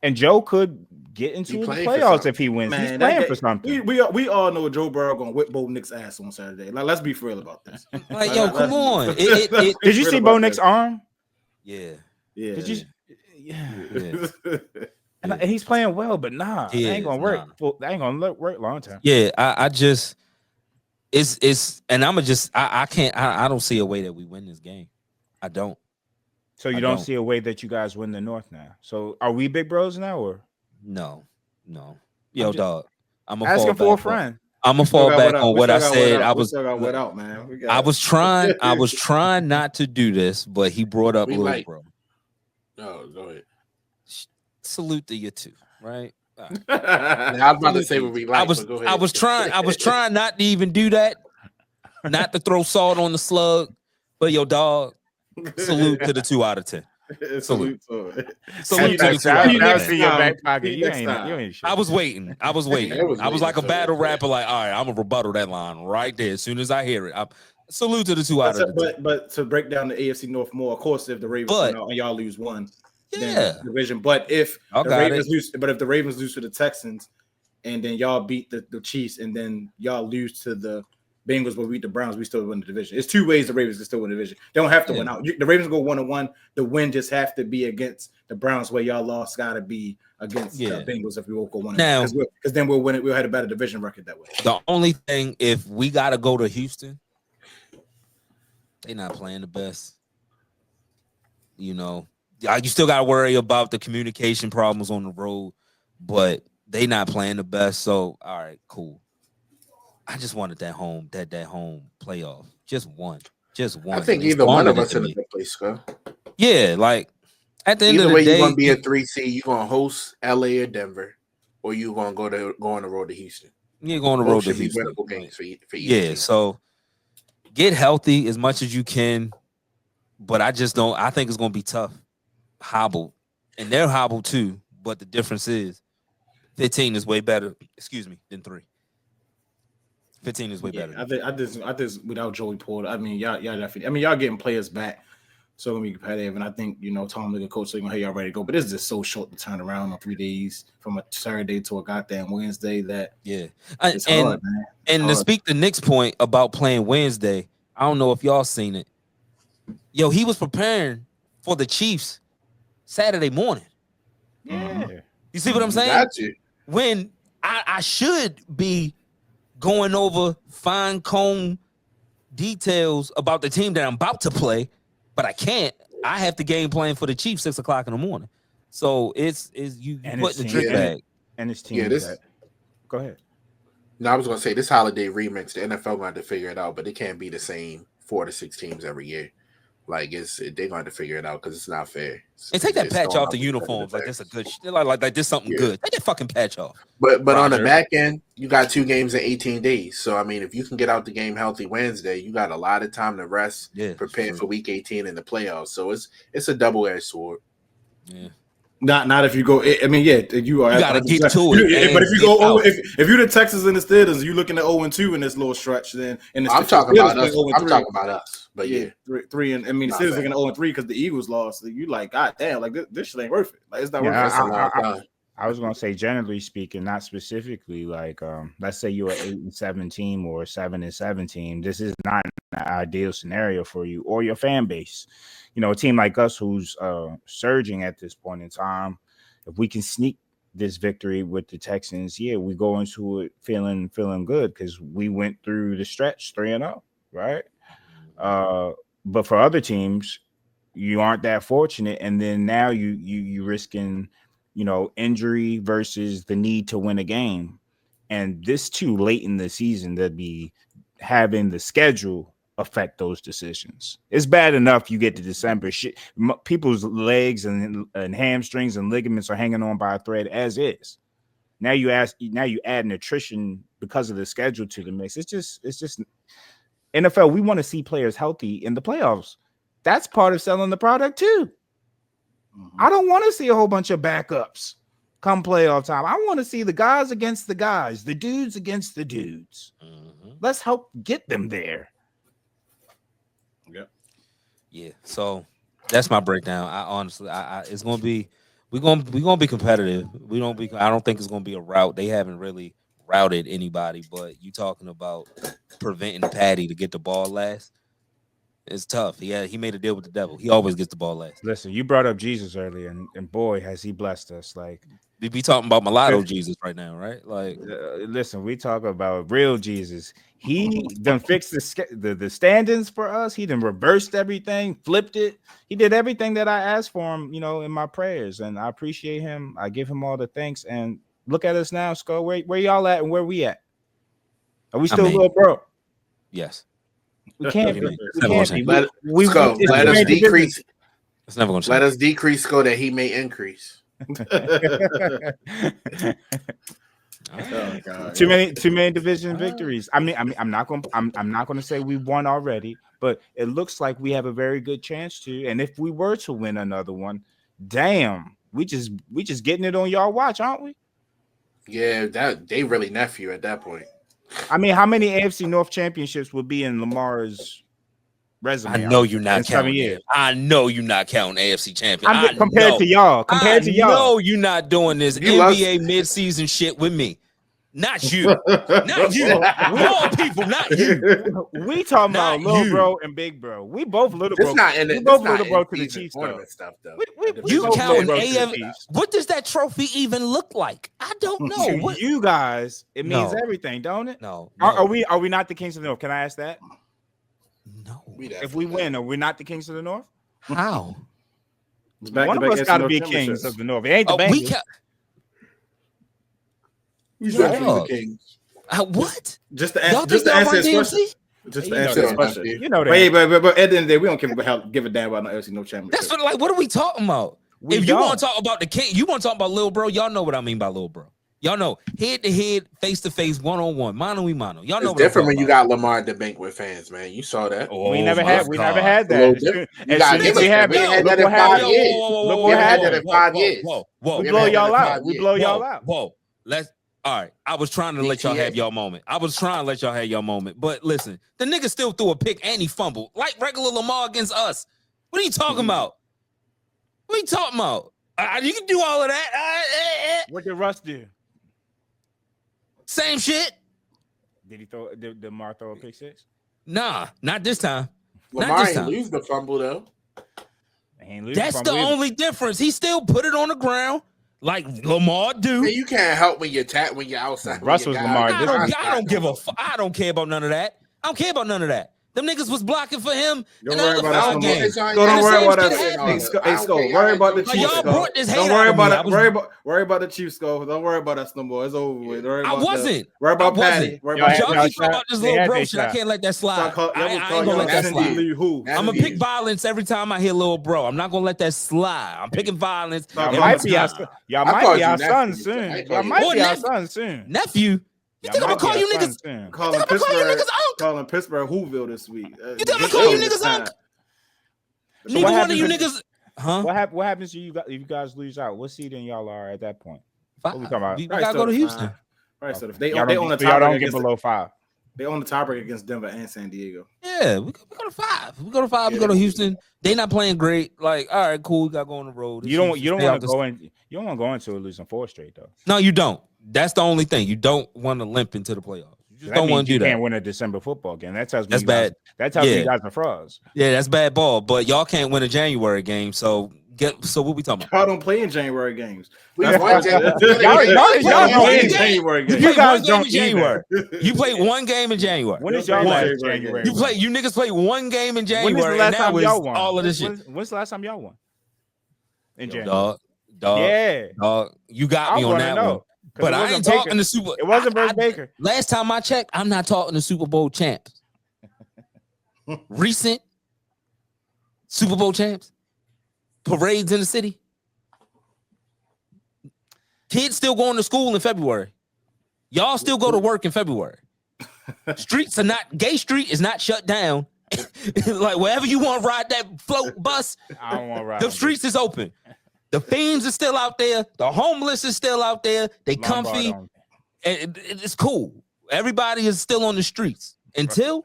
And Joe could get into He the playing for playoffs something. if he wins. He's Man, playing that for something. we all know Joe Burrow gonna whip Bo Nick's ass on Saturday. Like, let's be for real about this. Like, yo, come on. Let's It- be Did you real see about Bo Nick's this. arm? Yeah. Yeah. Did you? Yeah. Yeah. And he's playing well, but nah, He that ain't is, gonna work. nah. That ain't gonna work long term. Yeah, I just it's and I'm just I can't I don't see a way that we win this game. I don't. So you I don't don't. see a way that you guys win the North now. So are we big bros now, or No. Yo, just dog. I'm a asking for a friend? I'm gonna fall back on what I said. I was without, man. I was trying not to do this, but he brought up We Lil like- Bro. No, go ahead. Salute to you too, right? All right. Now, I was about to say what we like. but go ahead. I was trying not to even do that, not to throw salt on the slug. But yo, dog, salute to the 2 out of 10. Salute to it. Salute to the 2 I out of never 10. see your back time. pocket. You Next ain't time. shit. I was waiting. It was I was like a waiting, battle so- rapper. Like, all right, I'm gonna rebuttal that line right there as soon as I hear it. Salute to the 2 out of 10. But to break down the AFC North more, of course, if the Ravens But- come out and y'all lose one, Yeah, then division. But if I the got Ravens it. lose, but if the Ravens lose to the Texans, and then y'all beat the Chiefs, and then y'all lose to the Bengals, but beat the Browns, we still win the division. It's 2 ways the Ravens can still win the division. They don't have to win out. The Ravens go 1-1. The win just have to be against the Browns, where y'all lost got to be against the Bengals if we won't go 1-1. Now- Because then we'll win it. We'll have a better division record that way. The only thing, if we gotta go to Houston, they not playing the best. You know, you still gotta worry about the communication problems on the road, but they not playing the best. So, all right, cool. I just wanted that home playoff. Just one. I think It's either one of wanted it us to in a be. good place, Scott. Yeah, like at the end Either of way, the day, you're gonna be a 3 seed. You're gonna host LA or Denver, or you gonna go on the road to Houston. you're going to road Both to should be Houston. winnable games for either Yeah, team. so get healthy as much as you can, but I just don't. I think it's going to be tough. Hobbled, and they're hobbled too. But the difference is, 15 is way better. Excuse me, than 3. 15 is way better. I just without Joey Porter. I mean, y'all definitely. I mean, y'all getting players back So gonna be competitive, and I think Tom like a coach saying, "Hey, y'all ready to go?" But it's just so short to turn around on 3 days from a Saturday to a goddamn Wednesday. That it's hard, man. And to speak the Knicks' point about playing Wednesday, I don't know if y'all seen it. Yo, he was preparing for the Chiefs Saturday morning. Yeah. You see what I'm saying? Got you. When I should be going over fine comb details about the team that I'm about to play, but I can't. I have the game plan for the Chiefs 6 o'clock in the morning. So it's you put in the trick bag. And his team. Yeah, Go ahead. No, I was gonna say this holiday remix, the NFL gonna have to figure it out, but it can't be the same 4 to 6 teams every year. Like they're going to have to figure it out because it's not fair. And take that patch off the uniforms. Like that's a good shit. Like this something good. Take that fucking patch off. But on the back end, you got 2 games in 18 days. So I mean, if you can get out the game healthy Wednesday, you got a lot of time to rest, prepare for week 18 in the playoffs. So it's a double-edged sword. Yeah. Not if you go. I mean, yeah, you are. You gotta get to it. But if you go, if you're the Texans and the Steelers, you're looking at 0-2 in this little stretch. Then I'm talking about us. I'm talking about us. But yeah, 3 and I mean, the Steelers looking at 0-3 because the Eagles lost. So you like, God damn, like this shit ain't worth it. Like it's not worth it. I was gonna say, generally speaking, not specifically. Like, let's say you're an 8-7 team or a 7-7 team. This is not an ideal scenario for you or your fan base. A team like us who's surging at this point in time, if we can sneak this victory with the Texans, we go into it feeling good because we went through the stretch 3-0, right? But for other teams, you aren't that fortunate, and then now you risking, injury versus the need to win a game, and this too late in the season to be having the schedule affect those decisions. It's bad enough you get to December, shit, people's legs and hamstrings and ligaments are hanging on by a thread as is. Now you add nutrition because of the schedule to the mix. It's just NFL. We want to see players healthy in the playoffs. That's part of selling the product too. I don't want to see a whole bunch of backups come playoff time. I want to see the guys against the guys, the dudes against the dudes. Let's help get them there. Yeah, so that's my breakdown. I honestly, it's gonna be we're gonna be competitive. I don't think it's gonna be a rout. They haven't really routed anybody, but you talking about preventing Patty to get the ball last. It's tough. He made a deal with the devil. He always gets the ball last. Listen, you brought up Jesus earlier, and boy, has he blessed us. Like we be talking about mulatto Jesus right now, right? Like, listen, we talk about real Jesus. He done fixed the standings for us. He done reversed everything, flipped it. He did everything that I asked for him, in my prayers, and I appreciate him. I give him all the thanks. And look at us now, Skull. Where y'all at, and where we at? Are we still little bro? Yes. We can't be. Let us decrease. It's never going to. Let us decrease so that he may increase. Oh, God. Too many division victories. I'm not going to say we won already, but it looks like we have a very good chance to. And if we were to win another one, damn, we just getting it on y'all watch, aren't we? Yeah, that they really nephew at that point. I mean, how many AFC North championships would be in Lamar's resume? I know you're not counting. I know you're not counting AFC champion. Compared to y'all. No, you're not doing this NBA midseason shit with me. Not you. Not you. All people, not you. We talking about little bro and big bro. We both little bro. We both little bro to the Chiefs stuff though. You counting AFC? What does that trophy even look like? I don't know. What? You guys, it means everything, don't it? No. Are we not the Kings of the North? Can I ask that? No. If we win, are we not the Kings of the North? How? One of us got to be Kings of the North. It ain't the Bengals. The Kings. What? Just to answer his question. Just to answer his question. You know that. But at the end of the day, we don't give a damn about no AFC no championship. That's what are we talking about? If you want to talk about the king, you want to talk about Lil Bro, y'all know what I mean by Lil Bro. Y'all know head to head, face to face, 1-on-1, mano y mano. Y'all know it's different when you got Lamar at the bank with fans, man. You saw that. We never had that. You got that in 5 years. Look what happened in 5 years. Whoa. We blow y'all out. Whoa. All right. I was trying to let y'all have y'all moment. But listen, the nigga still threw a pick and he fumbled like regular Lamar against us. What are you talking about? What are you talking about? You can do all of that. What did Russ do? Same shit. Did Lamar throw a pick six? Nah, not this time. Lamar ain't lose the fumble though. That's the only difference. He still put it on the ground like Lamar do. Man, you can't help when you're outside. Russ was Lamar. I don't give a fuck. I don't care about none of that. I don't care about none of that. Them niggas was blocking for him in the other five games. Don't worry about that. Hey, Skull, worry about the Chiefs. Y'all brought this hate Don't worry about out it. Worry about the Chiefs, Skull. Don't worry about us no more. It's over with. I wasn't. Worry about Patty. Y'all keep talking about this little bro shit. I can't let that slide. I ain't gonna let that slide. I'm gonna pick violence every time I hear little bro. I'm not gonna let that slide. I'm picking violence. Y'all might be our son soon. Nephew. You think I'm gonna call you niggas? Calling Pittsburgh Whoville this week. You think I'm gonna call you niggas uncle? So Neither one of you niggas, huh? What happens to you guys if you guys lose out? What seed y'all are at that point? What we talking about? We gotta go to Houston. Right. So if they y'all on the y'all don't get below 5. They on the tiebreak against Denver and San Diego. Yeah, we go to 5. We go to 5. We go to Houston. They not playing great. Like, all right, cool. We gotta go on the road. You don't want to go in. You don't want to go into losing 4 straight though. No, you don't. That's the only thing. You don't want to limp into the playoffs. You just don't want to do that. You can't win a December football game. That tells me that's bad. That tells me you guys are frauds. Yeah, that's bad ball. But y'all can't win a January game. So what we talking about? Y'all don't play in January games. Y'all play in January games. You guys don't January. You play one game in January. When is y'all last January? You niggas play one game in January. When was the last time y'all won? All of this shit. When's the last time y'all won? In January. Dog. Yeah. Dog. You got me on that one. But I ain't talking to Super. It wasn't versus Baker. Last time I checked, I'm not talking to Super Bowl champs. Recent Super Bowl champs, parades in the city. Kids still going to school in February. Y'all still go to work in February. Streets are not. Gay Street is not shut down. Like wherever you want to ride that float bus, I don't want to ride. The streets is open. The fiends are still out there. The homeless is still out there. They comfy. And it's cool. Everybody is still on the streets. Until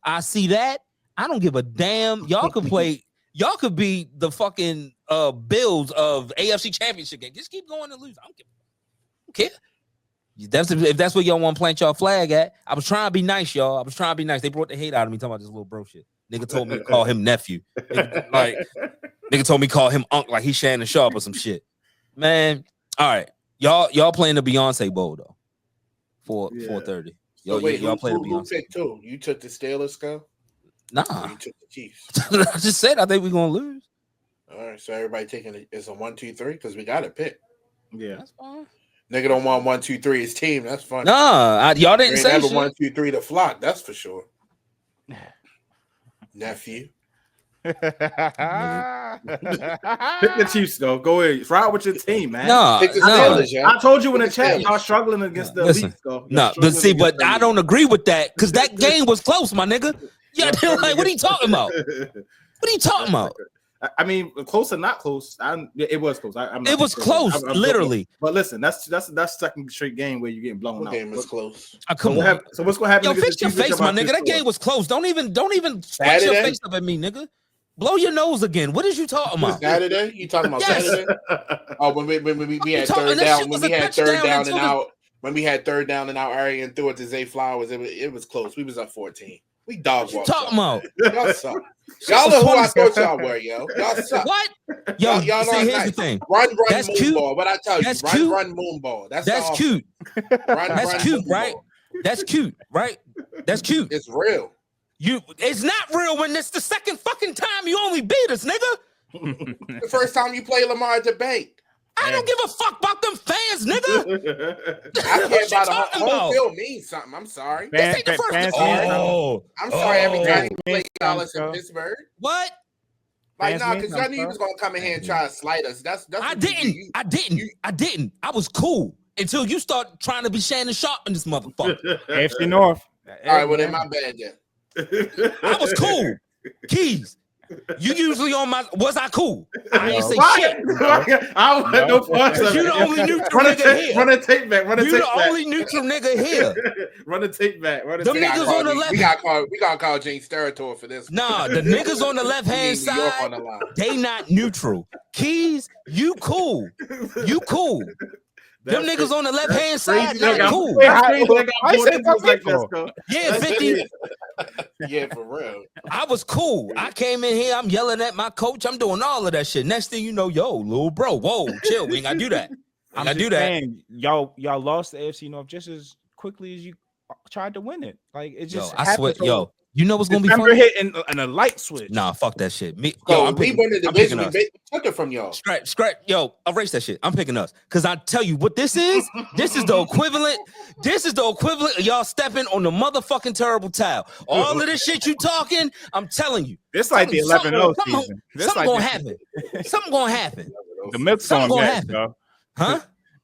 I see that, I don't give a damn. Y'all could play. Y'all could be the fucking Bills of AFC Championship game. Just keep going and lose. I don't care. If that's where y'all want to plant y'all flag at. I was trying to be nice, y'all. I was trying to be nice. They brought the hate out of me talking about this little bro shit. Nigga told me to call him nephew. Nigga told me to call him uncle like he's Shannon Sharp or some shit. Man, all right. Y'all playing the Beyonce Bowl though. 4:30. Y'all play the Beyonce. Who picked two? You took the Steelers, go? Nah. You took the Chiefs. I just said I think we're gonna lose. All right, so everybody taking it. It's a 1, 2, 3 because we got to pick. Yeah, that's fine. Nigga don't want 1, 2, 3 his team. That's fun. Nah, y'all didn't say never shit. 1, 2, 3 the flock. That's for sure. Nephew. Pick the Chiefs, though. Go ahead. Ride with your team, man. I told you in the chat, y'all struggling against the elites, though. But I don't agree with that because that game was close, my nigga. Yeah, like, what are you talking about? What are you talking about? I mean, close or not close. It was close. It was close, literally. But listen, that's second straight game where you're getting blown out. Game was close. Come on. So what's gonna happen? Yo, fix your face, my nigga. That game was close. Don't even fix your face up at me, nigga. Blow your nose again. What is you talking about? Saturday? You talking about Saturday? Oh, when we had third down, when we had third down and out, when we had third down and out area and threw it to Zay Flowers, it was close. We was up 14. We dog walked. Talking about? Y'all suck. Y'all are who I thought y'all were, yo. Y'all suck. What? Yo, y'all see, here's the thing. Run, moonball. What I tell you, run, moonball. That's cute. That's cute, right? That's cute, right? That's cute. It's real. It's not real when it's the second fucking time you only beat us, nigga. The first time you play Lamar at the bank. I don't give a fuck about them fans, nigga. I care about the home field means something. I'm sorry. This ain't the first time. I'm sorry every time you play Dallas in Pittsburgh. What? Like, nah, because I knew he was going to come in here and try to slight us. I didn't. I was cool until you start trying to be Shannon Sharp in this motherfucker. AFC North. All right, well, then my bad then. I was cool. Keys. You usually on my. Was I cool? I ain't say Why? shit. I want no parts of You it. the only neutral nigga here. Run the tape back. You the only neutral nigga here. Run the tape back. Them niggas on the left. We gotta call James Steratore for this. Nah, the niggas on the left hand side, they not neutral. Keys, you cool. You cool. Them niggas on the left hand side, not cool. Yeah, 50. Yeah, for real. I was cool. I came in here, I'm yelling at my coach. I'm doing all of that shit. Next thing you know, yo, little bro, whoa, chill. We ain't gotta do that. I'm just saying, y'all lost the AFC North just as quickly as you tried to win it. Like it just. I swear, yo. You know what's gonna be funny? Hitting a light switch. Nah, fuck that shit. We won the division. We took it from y'all. Scratch. Yo, erase that shit. I'm picking us. Cause I tell you what this is. This is the equivalent. This is the equivalent of y'all stepping on the motherfucking terrible towel. All of this shit you talking, I'm telling you. This like the 11-0 season. Something gonna happen. Something gonna happen. The milk's going bad, bro. Huh?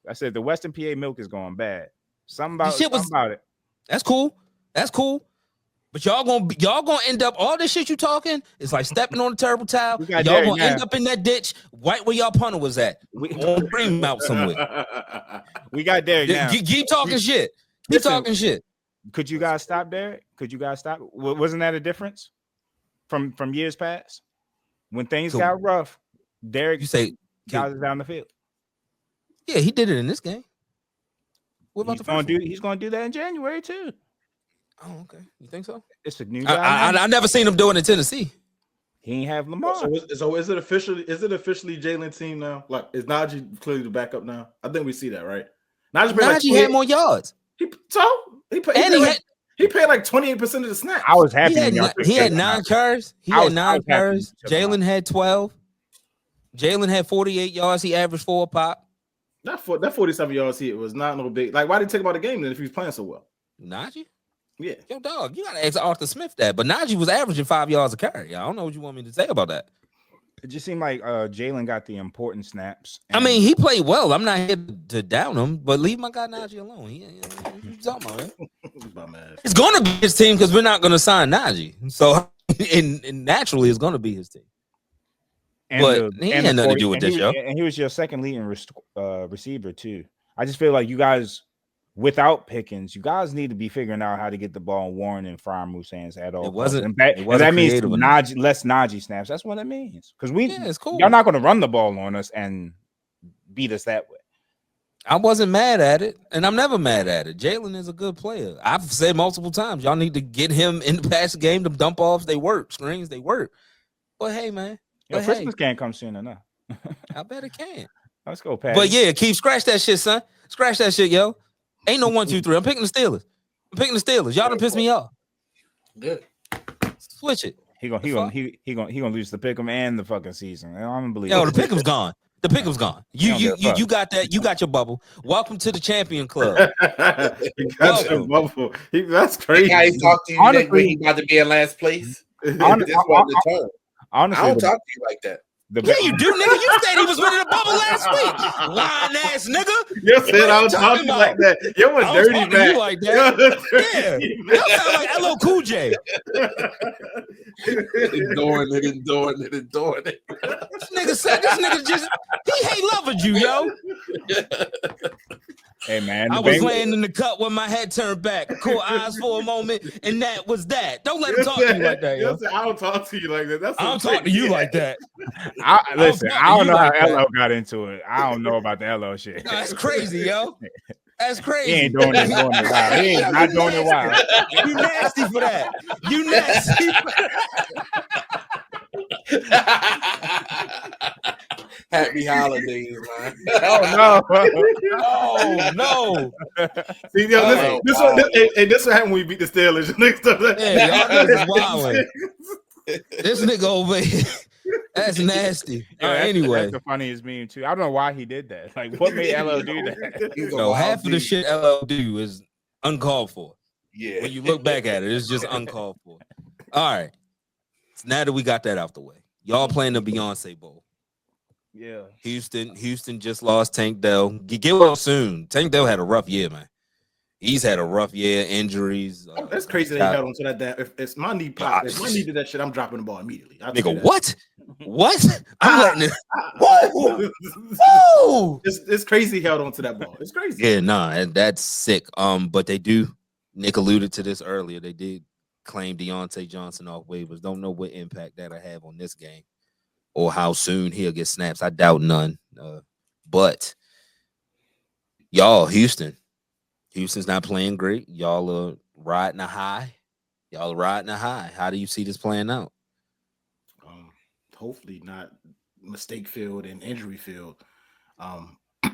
I said the Western PA milk is going bad. Something about it. That's cool. That's cool. But y'all gonna end up all this shit you talking. It's like stepping on a terrible towel. Y'all gonna end up in that ditch right where y'all punter was at. We gonna bring him out somewhere. We got Derek now. Keep talking shit. Keep talking shit. Could you guys stop, Derek? Could you guys stop? Wasn't that a difference from years past when things got rough? Derek, you say guys down the field. Yeah, he did it in this game. What about he's gonna do that in January too. Oh, okay. You think so? It's a new guy. I never seen him do it in Tennessee. He ain't have Lamar. So is it officially Jalen's team now? Like, is Najee clearly the backup now? I think we see that, right? Najee had more yards. He played like 28% of the snaps. I was happy. He had 9 carries. Jalen had 12. Jalen had 48 yards. He averaged 4 a pop. That 47 yards here was not no big. Like, why did he take him out of the game then if he was playing so well? Najee? Yeah. Yo, dog, you gotta ask Arthur Smith that. But Najee was averaging 5 yards a carry. I don't know what you want me to say about that. It just seemed like Jalen got the important snaps. I mean, he played well. I'm not here to down him, but leave my guy Najee alone. He's talking about, man. It's gonna be his team because we're not gonna sign Najee. So and naturally it's gonna be his team. But he had nothing to do with this, yo. And he was your second leading receiver too. I just feel like you guys, without Pickens, you guys need to be figuring out how to get the ball in Warren and Freiermuth's hands at all. That means less Najee snaps. That's what it means. Because it's cool. Y'all not going to run the ball on us and beat us that way. I wasn't mad at it, and I'm never mad at it. Jalen is a good player. I've said multiple times, y'all need to get him in the pass game. The dump offs, they work. Screens, they work. But hey, man. Christmas can't come soon enough. I bet it can. Let's go, Pat. But yeah, scratch that shit, son. Scratch that shit, yo. Ain't no 1, 2, 3. I'm picking the Steelers. Y'all done piss me off. Good. Switch it. He gonna lose the pick'em and the fucking season. I don't believe. Yo, the pick'em's gone. The pick'em's gone. You got that. You got your bubble. Welcome to the champion club. Bubble. That's crazy. How he talked to you when he about to be in last place. Honestly, I don't talk to you like that. Yeah, you do, nigga. You said he was winning the bubble last week. Lying ass nigga. You said I was talking like that. You're a dirty man. You like that. Yeah. You sound like LL Cool J. Endoring it. This nigga just he hate loving you, yo. Hey man, I was laying in the cut with my head turned back, caught eyes for a moment, and that was that. Don't let him talk to you like that, yo. I don't talk to you like that. I don't talk to you like that. I don't know how LO got into it. I don't know about the LO shit. No, that's crazy, yo. That's crazy. He ain't doing it wild. He ain't not doing it wild. You nasty for that. You nasty for that. Happy holidays, man. Oh no. See, yo, this will happen when we beat the Steelers. Next time. Y'all niggas wilding. This nigga over here. That's nasty. Anyway, that's the funniest meme too. I don't know why he did that. Like, what made LL do that? No, half of the shit LL do is uncalled for. Yeah. When you look back at it, it's just uncalled for. All right. So now that we got that out the way, y'all playing the Beyonce Bowl. Yeah. Houston just lost Tank Dell. Get well soon. Tank Dell had a rough year, man. He's had a rough year, injuries. That's crazy that he held on to that. If it's my knee pop, if my knee did that shit, I'm dropping the ball immediately. Nigga, what? What? I'm letting it. Whoa! Whoa! It's crazy he held on to that ball. It's crazy. Yeah, nah, that's sick. But they do. Nick alluded to this earlier. They did claim Deontay Johnson off waivers. Don't know what impact that'll have on this game or how soon he'll get snaps. I doubt none. But y'all, Houston's not playing great. Y'all are riding a high. How do you see this playing out? Hopefully not mistake filled and injury filled.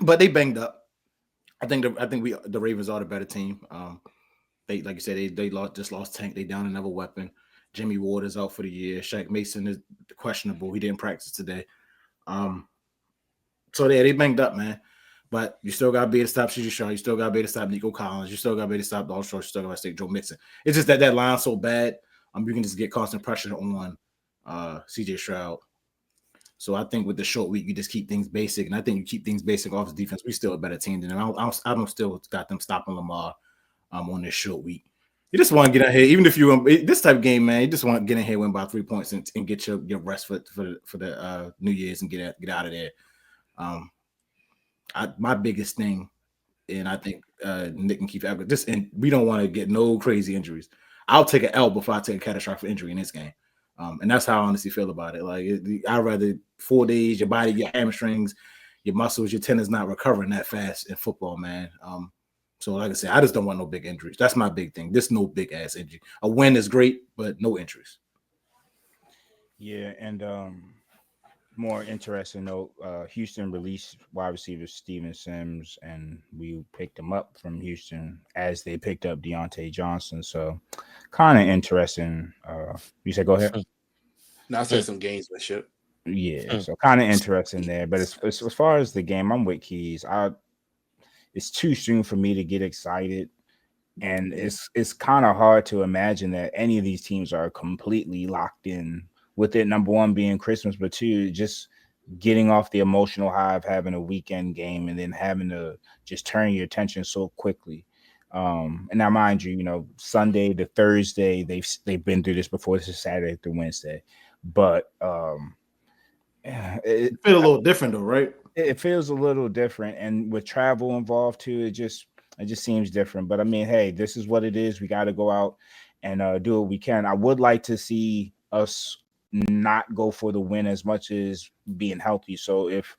But they banged up. I think the Ravens are the better team. They, like you said, they lost Tank. They down another weapon. Jimmy Ward is out for the year. Shaq Mason is questionable. He didn't practice today. So they banged up, man. But you still got to be able to stop CJ Shaw. You still got to be able to stop Nico Collins. You still got to be able to stop Dalton Schultz. You still got to stop Joe Mixon. It's just that line's so bad. You can just get constant pressure on CJ Stroud. So I think with the short week, you just keep things basic. And I think you keep things basic off the defense. We're still a better team than them. I don't still got them stopping Lamar on this short week. You just want to get in here, even if you this type of game, man. You just want to get in here, win by 3 points, and get your rest for the New Year's and get out of there. My biggest thing, and I think Nick and Keith ever this, and we don't want to get no crazy injuries. I'll take an L before I take a catastrophic injury in this game, and that's how I honestly feel about it. Like I'd rather 4 days, your body, your hamstrings, your muscles, your tendons not recovering that fast in football, man. So like I said, I just don't want no big injuries. That's my big thing. This no big ass injury. A win is great, but no injuries. Yeah, and more interesting note, Houston released wide receiver Steven Sims, and we picked him up from Houston as they picked up Deontay Johnson. So kind of interesting. You said go ahead. Now I said some gamesmanship. Yeah, so kind of interesting there. But as far as the game, I'm with Keys. It's too soon for me to get excited. And it's kind of hard to imagine that any of these teams are completely locked in with it. Number one being Christmas, but two, just getting off the emotional high of having a weekend game and then having to just turn your attention so quickly. And now, mind you, Sunday to Thursday, they've been through this before. This is Saturday through Wednesday, but it feels a little different though, right? It feels a little different, and with travel involved too, it just seems different. But I mean, hey, this is what it is. We got to go out and do what we can. I would like to see us not go for the win as much as being healthy. So if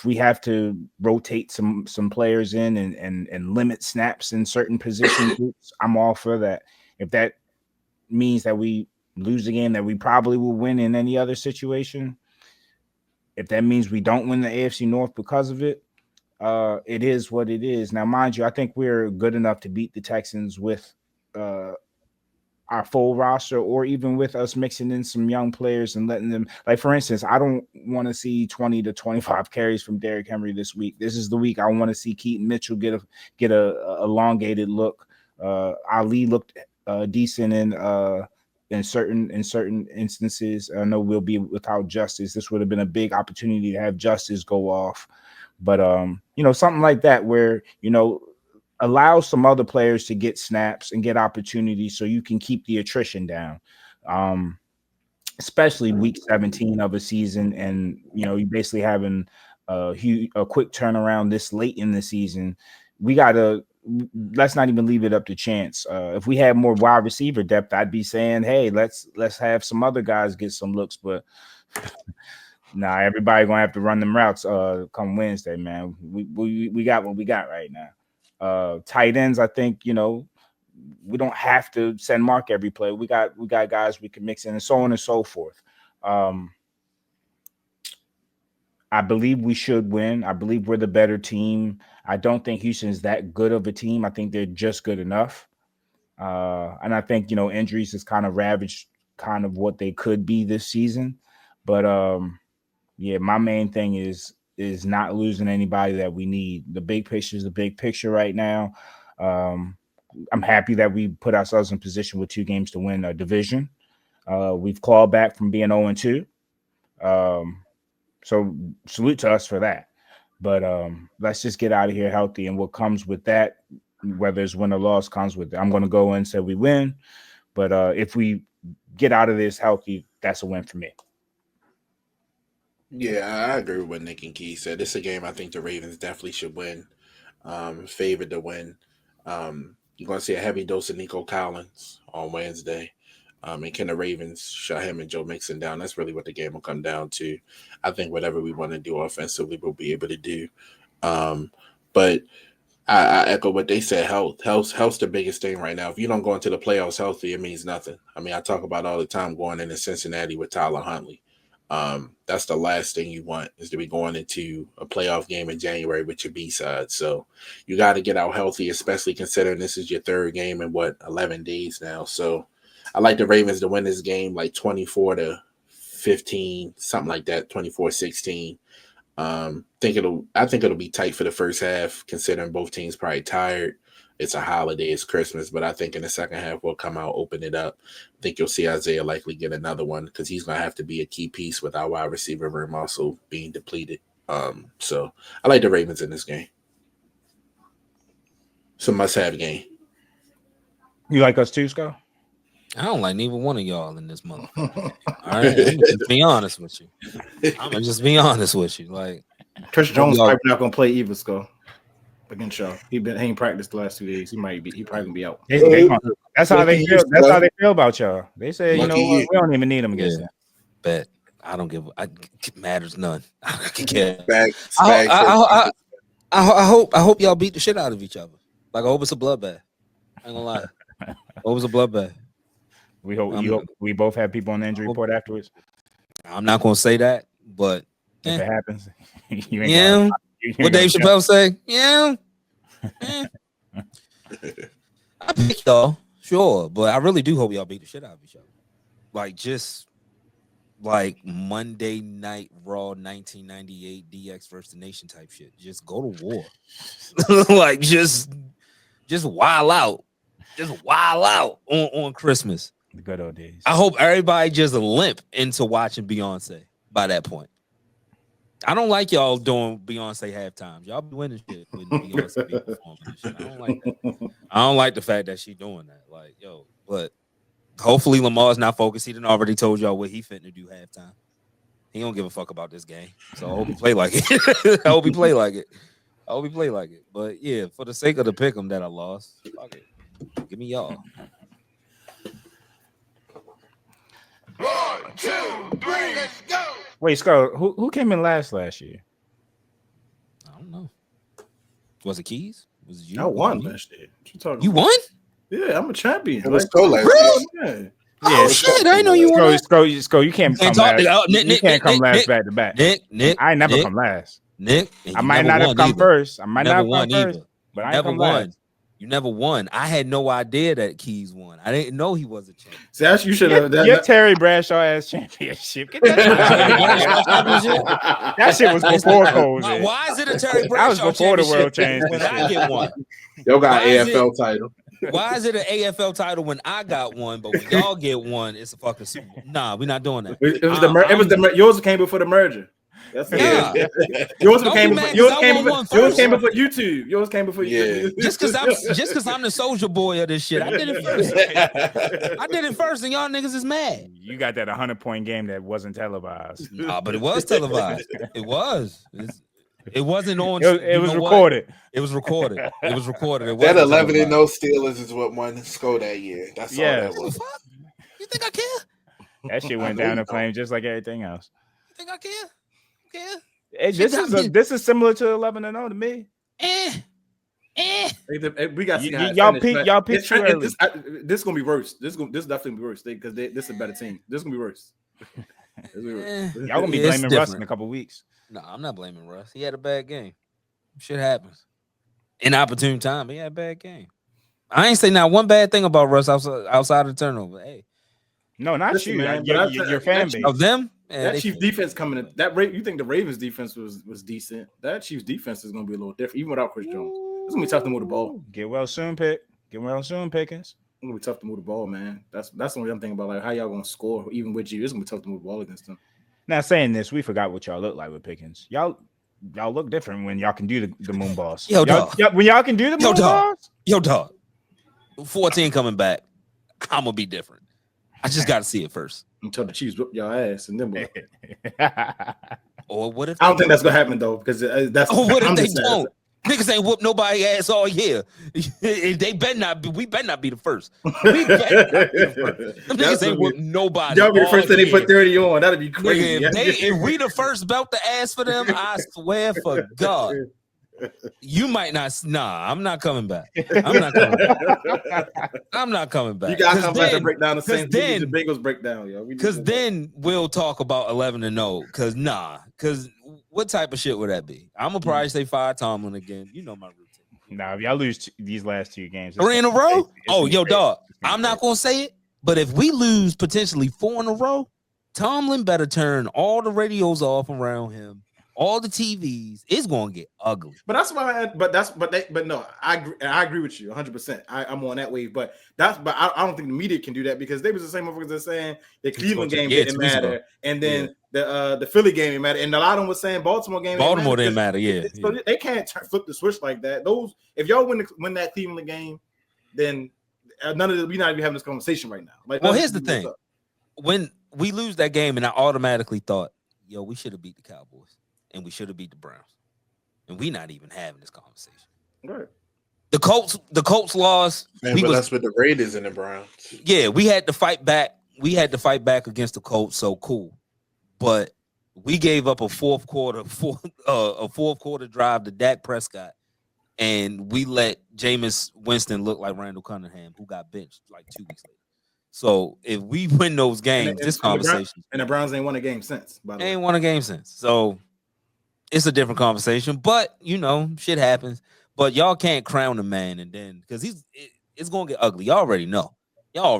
we have to rotate some players in and limit snaps in certain position groups, I'm all for that. If that means that we lose the game that we probably will win in any other situation, if that means we don't win the AFC North because of it, it is what it is. Now, mind you, I think we're good enough to beat the Texans with our full roster, or even with us mixing in some young players and letting them, like, for instance, I don't want to see 20 to 25 carries from Derrick Henry this week. This is the week I want to see Keaton Mitchell get a elongated look. Ali looked decent in certain instances. I know we'll be without Justice. This would have been a big opportunity to have Justice go off. But something like that where, allow some other players to get snaps and get opportunities so you can keep the attrition down. Especially week 17 of a season, and you basically having a quick turnaround this late in the season. Let's not even leave it up to chance. If we had more wide receiver depth, I'd be saying, hey, let's have some other guys get some looks. But nah, everybody gonna have to run them routes come Wednesday, man. We got what we got right now. Tight ends, I think, we don't have to send Mark every play. We got guys we can mix in, and so on and so forth. I believe we should win. I believe we're the better team. I don't think Houston is that good of a team. I think they're just good enough. And I think, injuries has kind of ravaged kind of what they could be this season. But yeah, my main thing is not losing anybody that we need. The big picture is the big picture right now. I'm happy that we put ourselves in position with 2 games to win a division. We've clawed back from being 0-2. So salute to us for that. But let's just get out of here healthy. And what comes with that, whether it's win or loss comes with it. I'm going to go in and say we win, but if we get out of this healthy, that's a win for me. Yeah, I agree with what Nick and Key said. This is a game I think the Ravens definitely should win. Favored to win. You're going to see a heavy dose of Nico Collins on Wednesday. And can the Ravens shut him and Joe Mixon down? That's really what the game will come down to. I think whatever we want to do offensively, we'll be able to do. But I echo what they said. Health's the biggest thing right now. If you don't go into the playoffs healthy, it means nothing. I mean, I talk about all the time going into Cincinnati with Tyler Huntley. That's the last thing you want, is to be going into a playoff game in January with your B-side. So you got to get out healthy, especially considering this is your third game in 11 days now. So I like the Ravens to win this game like 24-15, something like that, 24-16. I think it'll be tight for the first half, considering both teams probably tired. It's a holiday, it's Christmas, but I think in the second half we'll come out, open it up. I think you'll see Isaiah likely get another one, because he's gonna have to be a key piece with our wide receiver room also being depleted. So I like the Ravens in this game. It's a must-have game. You like us too, Scott? I don't like neither one of y'all in this motherfucker. All right, I'm just be honest with you. I'm gonna just be honest with you. Like Chris Jones probably not gonna play either, Skull. Against y'all, he ain't practiced the last 2 days. He probably gonna be out. That's how they feel. That's how they feel about y'all. They say, you know what, we don't even need him against that. Bet I don't give. It matters none. I care. I hope y'all beat the shit out of each other. Like I hope it's a bloodbath. I ain't gonna lie. I hope it's a bloodbath. We hope we both have people on the injury report afterwards. I'm not gonna say that, but if it happens, you ain't yeah. What Dave Chappelle say? Yeah. I pick y'all, sure, but I really do hope y'all beat the shit out of each other. Like just like Monday Night Raw 1998 DX versus the Nation type shit. Just go to war. Like just wild out. Just wild out on Christmas. The good old days. I hope everybody just limp into watching Beyonce by that point. I don't like y'all doing Beyonce halftimes. Y'all be winning shit with Beyonce be performing and shit. I don't like that. I don't like the fact that she doing that. Like, yo, but hopefully Lamar's not focused. He done already told y'all what he finna do halftime. He don't give a fuck about this game. So I hope he play like it. I hope he play like it. But yeah, for the sake of the pick'em that I lost, fuck it. Give me y'all. 1, 2, 3, let's go. Wait, Scott, who came in last year? I don't know. Was it Keys? Was it you? I won last year. What you talking You about? won? Yeah, I'm a champion. It was cool last year. Oh shit! I didn't know you won. Scott, you can't come last. You can't come last back to back. Nick, I ain't never come last. Nick, I might not have come first. I might not have come first, but I ain't come last. You never won. I had no idea that Keys won. I didn't know he was a champion. See, actually, you should have. Your Terry Bradshaw ass championship. Get that that shit was before COVID. Why is it a Terry Bradshaw? That was before the world changed. When I get one, y'all got an AFL title. Why is it an AFL title when I got one, but when y'all get one, it's a fucking Super Bowl? Nah, we're not doing that. It was yours came before the merger. That's yours came before YouTube. Yours came before YouTube. Just because I'm the soldier boy of this shit. I did it first. And y'all niggas is mad. You got that 100-point game that wasn't televised. Nah, but it was televised. It was. It wasn't on. It was recorded. It was recorded. It was recorded. That 11-0 Steelers is what won the score that year. That's all that was. You think I care? That shit went down in flames just like everything else. You think I care? Hey, this is similar to 11-0 to me. We got y'all peaked too early. This gonna be worse. This definitely be worse because this is a better team. This is gonna be worse. Y'all gonna be blaming Russ in a couple weeks. No, I'm not blaming Russ. He had a bad game. Shit happens. Inopportune time. He had a bad game. I ain't say not one bad thing about Russ outside of the turnover. Hey, no, not you, man. Your fan base of them. That Chiefs defense coming in. You think the Ravens defense was decent? That Chiefs defense is gonna be a little different, even without Chris Jones. It's gonna be tough to move the ball. Get well soon, Pickens. It's gonna be tough to move the ball, man. That's the only I'm thinking about. Like how y'all gonna score even with you. It's gonna be tough to move the ball against them. Now saying this, we forgot what y'all look like with Pickens. Y'all y'all look different when y'all can do the moon balls. Yo, dog. When y'all can do the moon balls. Yo, dog. 14 coming back. I'm gonna be different. I just got to see it first. Until the Chiefs whip your ass, and then what? Or what if I don't think that's gonna happen though, because that's. Oh, what if I'm they just saying, don't? Niggas ain't whoop nobody ass all year. They better not be. We better not be the first. We better not be the first. Them niggas ain't whoop nobody. Y'all be the first all thing they put year. 30 on. That'd be crazy. Nigga, if we the first belt the ass for them, I swear for God, you might not. Nah, I'm not coming back. I'm not coming back. I'm not coming back. You gotta come back and break down the same thing the the Bengals break down, yo. Because then we'll talk about 11-0. Because what type of shit would that be? I'm gonna probably say fire Tomlin again. You know my routine. Nah, if y'all lose these last 2 games, 3 in a row. Oh, yo, crazy. dog. I'm not gonna say it, but if we lose potentially 4 in a row, Tomlin better turn all the radios off around him, all the TVs. It's gonna get ugly. But that's why. But no, I agree with you 100%. I'm on that wave. But I don't think the media can do that, because they was the same motherfuckers that saying the Cleveland game didn't matter, and then the Philly game didn't matter, and a lot of them was saying Baltimore game. Didn't matter. Yeah. So they can't flip the switch like that. If y'all win that Cleveland game, then none of we not even having this conversation right now. Like, well, here's the thing: when we lose that game, and I automatically thought, yo, we should have beat the Cowboys. And we should have beat the Browns, and we not even having this conversation. Right. The Colts lost. Man, but that's with the Raiders and the Browns. Yeah, we had to fight back. We had to fight back against the Colts. So cool, but we gave up a fourth quarter drive to Dak Prescott, and we let Jameis Winston look like Randall Cunningham, who got benched like 2 weeks later. So if we win those games, this conversation, and the Browns ain't won a game since. By the way, ain't won a game since. So. It's a different conversation, but shit happens. But y'all can't crown the man, and then because it's gonna get ugly. Y'all already know. That's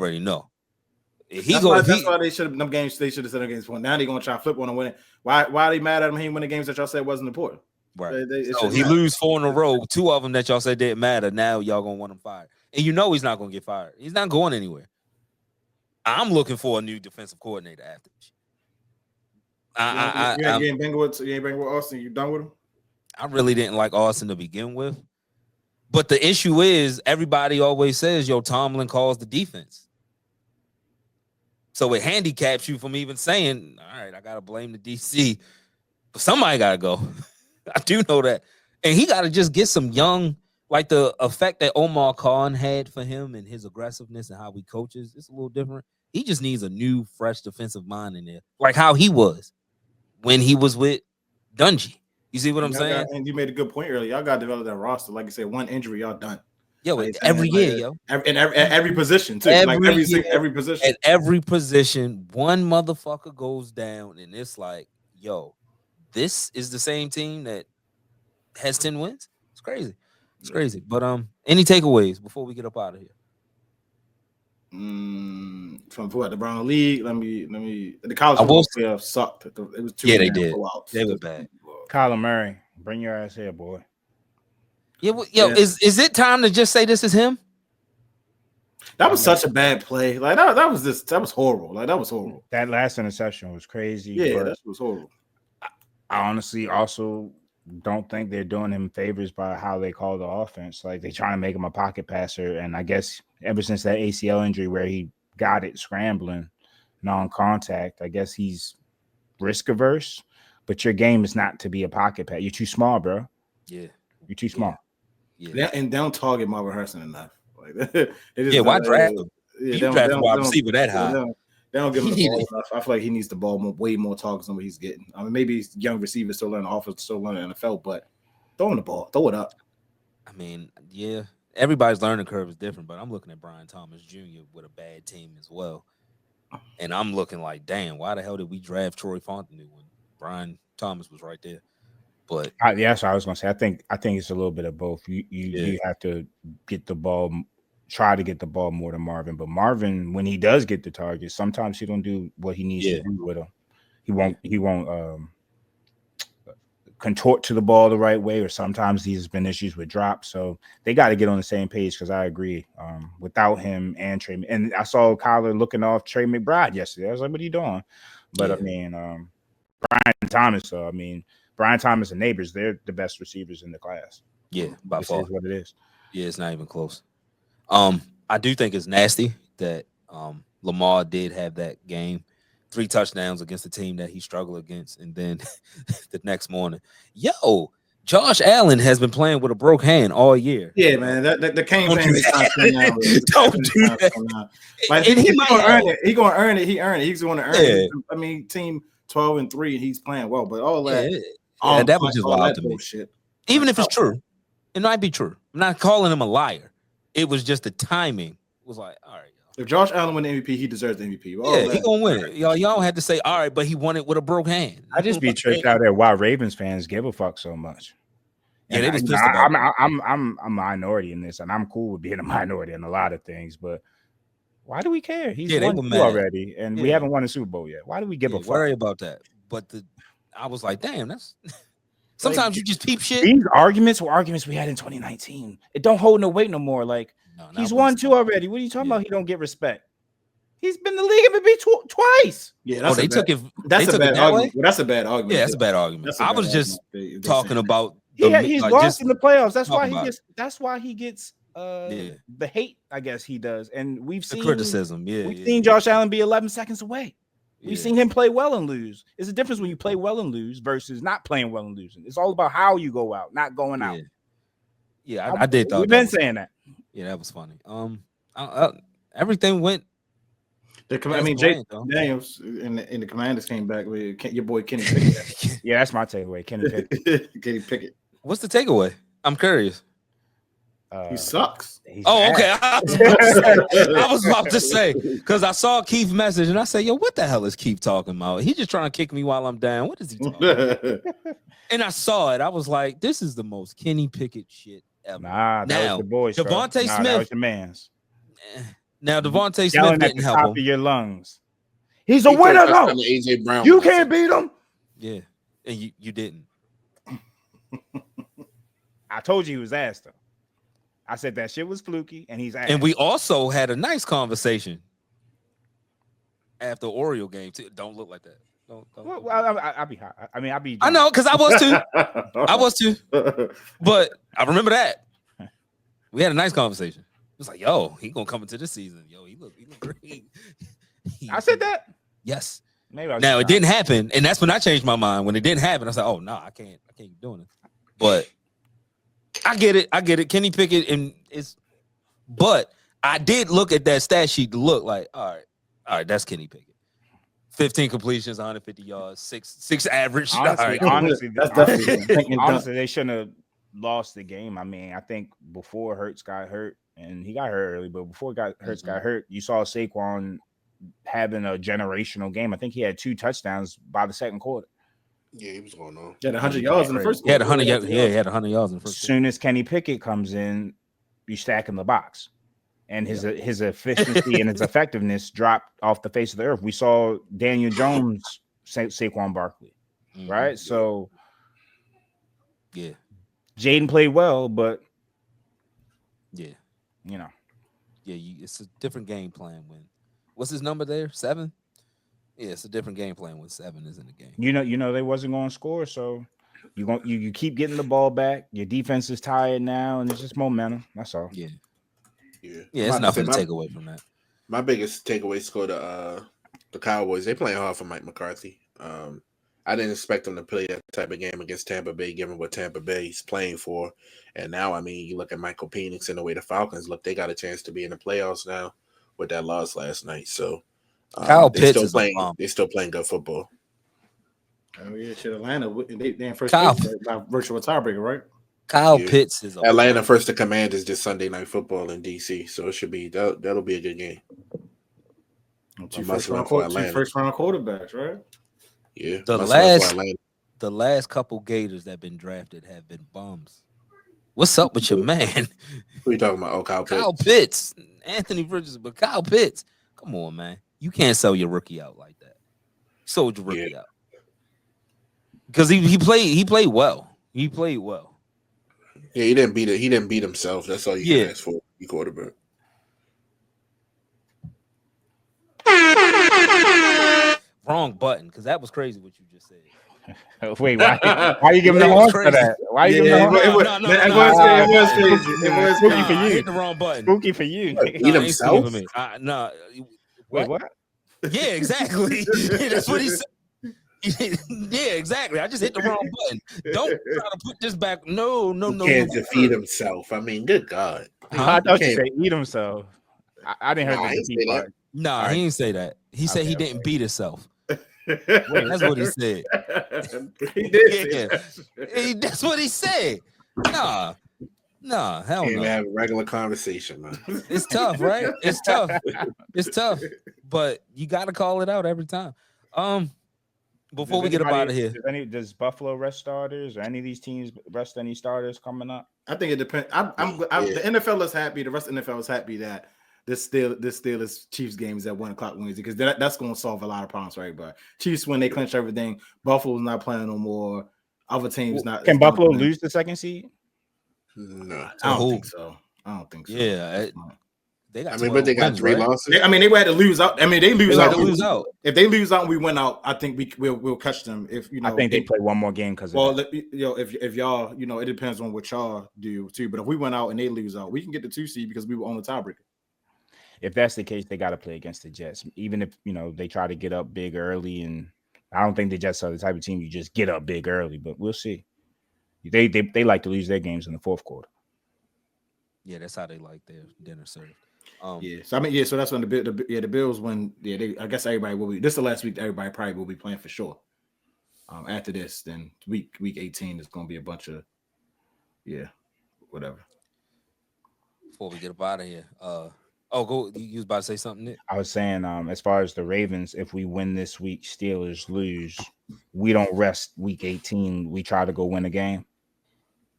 why they should have them games. They should have said them games before. Now they're gonna try to flip one and win it. Why are they mad at him? He win the games that y'all said wasn't important. Right. So he lose 4 in a row. 2 of them that y'all said didn't matter. Now y'all gonna want him fired, and he's not gonna get fired. He's not going anywhere. I'm looking for a new defensive coordinator after this. You ain't bang with Austin. You done with him? I really didn't like Austin to begin with, but the issue is everybody always says, "Yo, Tomlin calls the defense," so it handicaps you from even saying, "All right, I gotta blame the DC," but somebody gotta go. I do know that, and he gotta just get some young, like the effect that Omar Khan had for him and his aggressiveness and how he coaches. It's a little different. He just needs a new, fresh defensive mind in there, like how he was when he was with Dungy. You see what I'm saying? And you made a good point earlier. Y'all got to develop that roster. Like you said, one injury, y'all done. Yo, like, every year, yo. At every position, too. Every position. At every position, one motherfucker goes down, and it's like, yo, this is the same team that has 10 wins? It's crazy. It's crazy. But any takeaways before we get up out of here? From what the Brown League, let me. The college playoffs sucked. It was too. Yeah, they did. They were bad. Kyler Murray, bring your ass here, boy. Yeah, is it time to just say this is him? That was such a bad play. Like that was horrible. Like that was horrible. That last interception was crazy. Yeah, that was horrible. I honestly also don't think they're doing him favors by how they call the offense. Like they trying to make him a pocket passer, and I guess ever since that ACL injury where he got it scrambling, non-contact, I guess he's risk averse. But your game is not to be a pocket pass. You're too small, bro. Yeah, you're too small. Yeah, and they don't target Marvin Harrison enough. Like, why draft him? You draft a wide receiver that high. They don't give him the ball enough. I feel like he needs the ball way more targets than what he's getting. I mean, maybe he's young receiver still learning offense, still learning NFL, but throw him the ball, throw it up. I mean, yeah, everybody's learning curve is different, but I'm looking at Brian Thomas Jr. with a bad team as well, and I'm looking like, damn, why the hell did we draft Troy Fontenot when Brian Thomas was right there? But that's what I was gonna say. I think it's a little bit of both. You have to get the ball. Try to get the ball more than Marvin, but Marvin, when he does get the target, sometimes he don't do what he needs to do with him. He won't contort to the ball the right way, or sometimes he's been issues with drops. So they got to get on the same page because I agree. Without him and Trey, and I saw Kyler looking off Trey McBride yesterday. I was like, "What are you doing?" But I mean, Brian Thomas. I mean, Brian Thomas and Neighbors, they're the best receivers in the class. Yeah, by This far. is what it is. Yeah, it's not even close. I do think it's nasty that Lamar did have that game, 3 touchdowns against the team that he struggled against, and then the next morning, Josh Allen has been playing with a broke hand all year. Yeah, man. The Kane Don't fan do is trying to come down with it. Don't do that. Like, And he he's might gonna have. earn it. He gonna earn it. He earned it. He's gonna earn Yeah. it. I mean, team 12-3, and he's playing well. But all that, That was just all wild that to me. bullshit. Even if it's true, it might be true. I'm not calling him a liar. It was just the timing was like, all right. If Josh Allen win the MVP, he deserves the MVP. He gonna win it. Y'all don't have to say, all right, but he won it with a broke hand. I just be tricked out there why Ravens fans give a fuck so much. Yeah, they was pissed I'm about a minority in this, and I'm cool with being a minority in a lot of things, but why do we care? He's they won were 2 mad. already, and we Yeah. haven't won a Super Bowl yet. Why do we give a fuck? Worry about that. But I was like, damn, that's sometimes you just peep shit. These arguments were arguments we had in 2019. It don't hold no weight no more. Like, he's won 2 already. What are you talking about? He don't get respect. He's been in the league MVP twice. Yeah, they took it. That's they a took bad it that argument. way? Well, that's a bad argument. Yeah, that's a bad argument. That's a I bad was just argument. They talking saying- about. He's lost just in the playoffs. That's talk why he about gets. That's why he gets the hate. I guess he does. And we've the seen criticism. Yeah, We've seen Josh Allen be 11 seconds away. Yeah. We've seen him play well and lose. It's a difference when you play well and lose versus not playing well and losing. It's all about how you go out, not going out. Yeah, I did. We've been saying that. Yeah, that was funny. Everything went. Jay Daniels and the Commanders came back with your boy Kenny Pickett. Yeah, that's my takeaway. Kenny Pickett. Kenny Pickett. What's the takeaway? I'm curious. He sucks. Okay. I was about to say because I saw Keith's message and I said, "Yo, what the hell is Keith talking about? He's just trying to kick me while I'm down. What is he talking about?" And I saw it. I was like, "This is the most Kenny Pickett shit ever." Nah, that was the boys. Devontae Smith. That was your man's. Now Devontae Yelling Smith at didn't the help top him. of your lungs. He's a winner, though. AJ Brown. You can't beat him. Yeah, and you didn't. I told you he was ass though. I said that shit was fluky, and he's ass. And we also had a nice conversation after the Oriole game too. Don't look like that. Don't. Well, I'll be hot. I mean, I'll be. I know, because I was too. I was too. But I remember that. We had a nice conversation. It was like, yo, he gonna come into this season. Yo, he look great. I said that. Yes. Maybe I now it didn't happen, and that's when I changed my mind. When it didn't happen, I said, "Oh no, I can't keep doing it." But I get it. Kenny Pickett, and but I did look at that stat sheet to look like, all right, that's Kenny Pickett. 15 completions, 150 yards, six average. Honestly, that's definitely honestly, they shouldn't have lost the game. I mean, I think before Hurts got hurt, and he got hurt early, but before Hurts got hurt, you saw Saquon having a generational game. I think he had 2 touchdowns by the second quarter. Yeah, he was going on. He had 100 yards in the first. He had 100 yards. Yeah, he had 100 yards in the first. As soon as Kenny Pickett comes in, you stack in the box, and his efficiency and his effectiveness dropped off the face of the earth. We saw Daniel Jones, Saquon Barkley, right? So, yeah, Jaden played well, but yeah, yeah, it's a different game plan when. What's his number there? 7. Yeah, it's a different game plan when 7 is in the game. You know they wasn't going to score, so you keep getting the ball back. Your defense is tired now, and it's just momentum. That's all. Yeah. Yeah, It's nothing to take away from that. My biggest takeaway score the Cowboys. They playing hard for Mike McCarthy. I didn't expect them to play that type of game against Tampa Bay, given what Tampa Bay is playing for. And now, I mean, you look at Michael Penix and the way the Falcons look. They got a chance to be in the playoffs now with that loss last night. So Kyle they're Pitts still playing good football. Oh yeah, shit. Atlanta. They in first Kyle, place by virtual tiebreaker, right? Kyle Pitts is Atlanta first to Commanders this Sunday Night Football in DC, so it should be that'll be a good game. 2 first round quarterbacks, right? Yeah. The last couple Gators that have been drafted have been bums. What's up with your man? Who are you talking about? Oh, Kyle Pitts. Kyle Pitts, Anthony Bridges, but Kyle Pitts. Come on, man. You can't sell your rookie out like that. Sold your rookie out because he played well. He played well. Yeah, he didn't beat himself. That's all you can ask for. You quarterback. Wrong button, because that was crazy what you just said. Wait, why you giving the horns for that? Why you giving the horns? It was crazy. It was Spooky for I you. hit the wrong button. Spooky for you. Eat Ain't spooky for himself? me. No. Wait, what? Yeah, exactly. That's what he said. Yeah, exactly. I just hit the wrong button. Don't try to put this back. No. Can't defeat himself. I mean, good God. I thought you Can't- said eat himself. I didn't Nah, I hear the ain't defeat say that. part. Nah, he didn't say that. He said he Okay, didn't beat himself. Wait, That's what he said. He did say Yeah. that. That's what he said. Nah, hell Can't no. have a regular conversation, man. It's tough, right? It's tough. It's tough. But you got to call it out every time. Before we get up out of here, Does Buffalo rest starters or any of these teams rest any starters coming up? I think it depends. The NFL is happy. The rest of the NFL is happy that this Steelers Chiefs game is at 1:00 Wednesday because that's going to solve a lot of problems for everybody. Chiefs when they clinch everything. Buffalo's not playing no more. Other teams not. Can Buffalo lose the second seed? No. I don't think so. yeah, they got. I mean, but they got wins, 3 right? losses. They had to lose out. I mean, they lose They out. had to lose out. If they lose out and we win out, I think we'll catch them. If I think they play one more game because. Well, if y'all, it depends on what y'all do too. But if we went out and they lose out, we can get the 2 seed because we were on the tiebreaker. If that's the case, they got to play against the Jets, even if they try to get up big early. And I don't think the Jets are the type of team you just get up big early, but we'll see. They like to lose their games in the fourth quarter. Yeah, that's how they like their dinner served. So that's when the Bills when I guess everybody will be. This is the last week everybody probably will be playing for sure. After this, then week 18 is going to be a bunch of whatever. Before we get up out of here, go. You was about to say something, Nick? I was saying, as far as the Ravens, if we win this week, Steelers lose, we don't rest week 18. We try to go win a game.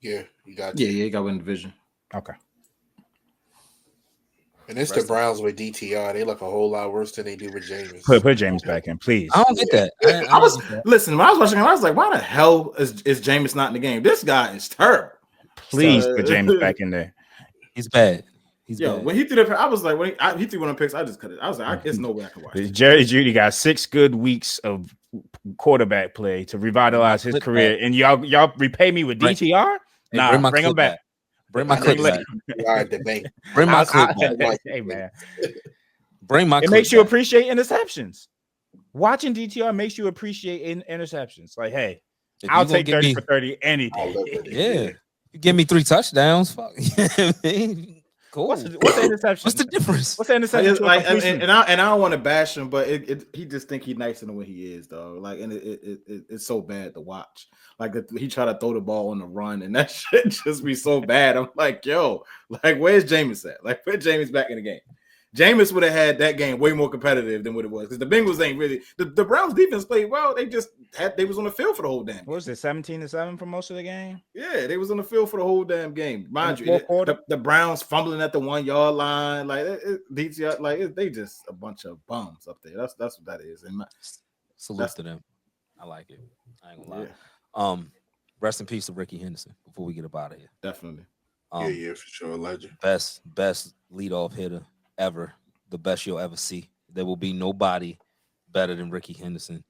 Yeah, you got. You got to win the division. Okay. And it's the Browns with DTR. They look a whole lot worse than they do with James. Put James back in, please. I don't get that. Listen, when I was watching, I was like, why the hell is Jameis not in the game? This guy is terrible. Please put James back in there. He's bad. Bad. When he threw the, I was like, when he threw one of the picks, I just cut it. I was like, it's no way I can watch it. Jerry Jeudy got 6 good weeks of quarterback play to revitalize his career, and y'all repay me with DTR? Nah, bring him back. Bring my clip back. Bring my clip back. Hey man, bring my. It makes you appreciate interceptions. Watching DTR makes you appreciate interceptions. Like, hey, I'll take 30 for 30 any day. Yeah, you give me 3 touchdowns. Fuck. Cool. What's the interception? What's the difference? What's the interception? And I don't want to bash him, but he just think he's nicer than what he is, though. Like, and it's so bad to watch. Like he tried to throw the ball on the run, and that shit just be so bad. I'm like, yo, like where's Jameis at? Like put Jameis back in the game. Jameis would have had that game way more competitive than what it was because the Bengals ain't really the Browns defense played well. They was on the field for the whole damn game. What was it, 17-7 for most of the game? Yeah, they was on the field for the whole damn game. Mind you, the Browns fumbling at the 1 yard line, like DTR, like they just a bunch of bums up there. That's what that is. And salute to them. I like it. I ain't gonna lie. Rest in peace to Ricky Henderson. Before we get up out of here, definitely. For sure, legend. Best leadoff hitter ever, the best you'll ever see. There will be nobody better than Ricky Henderson.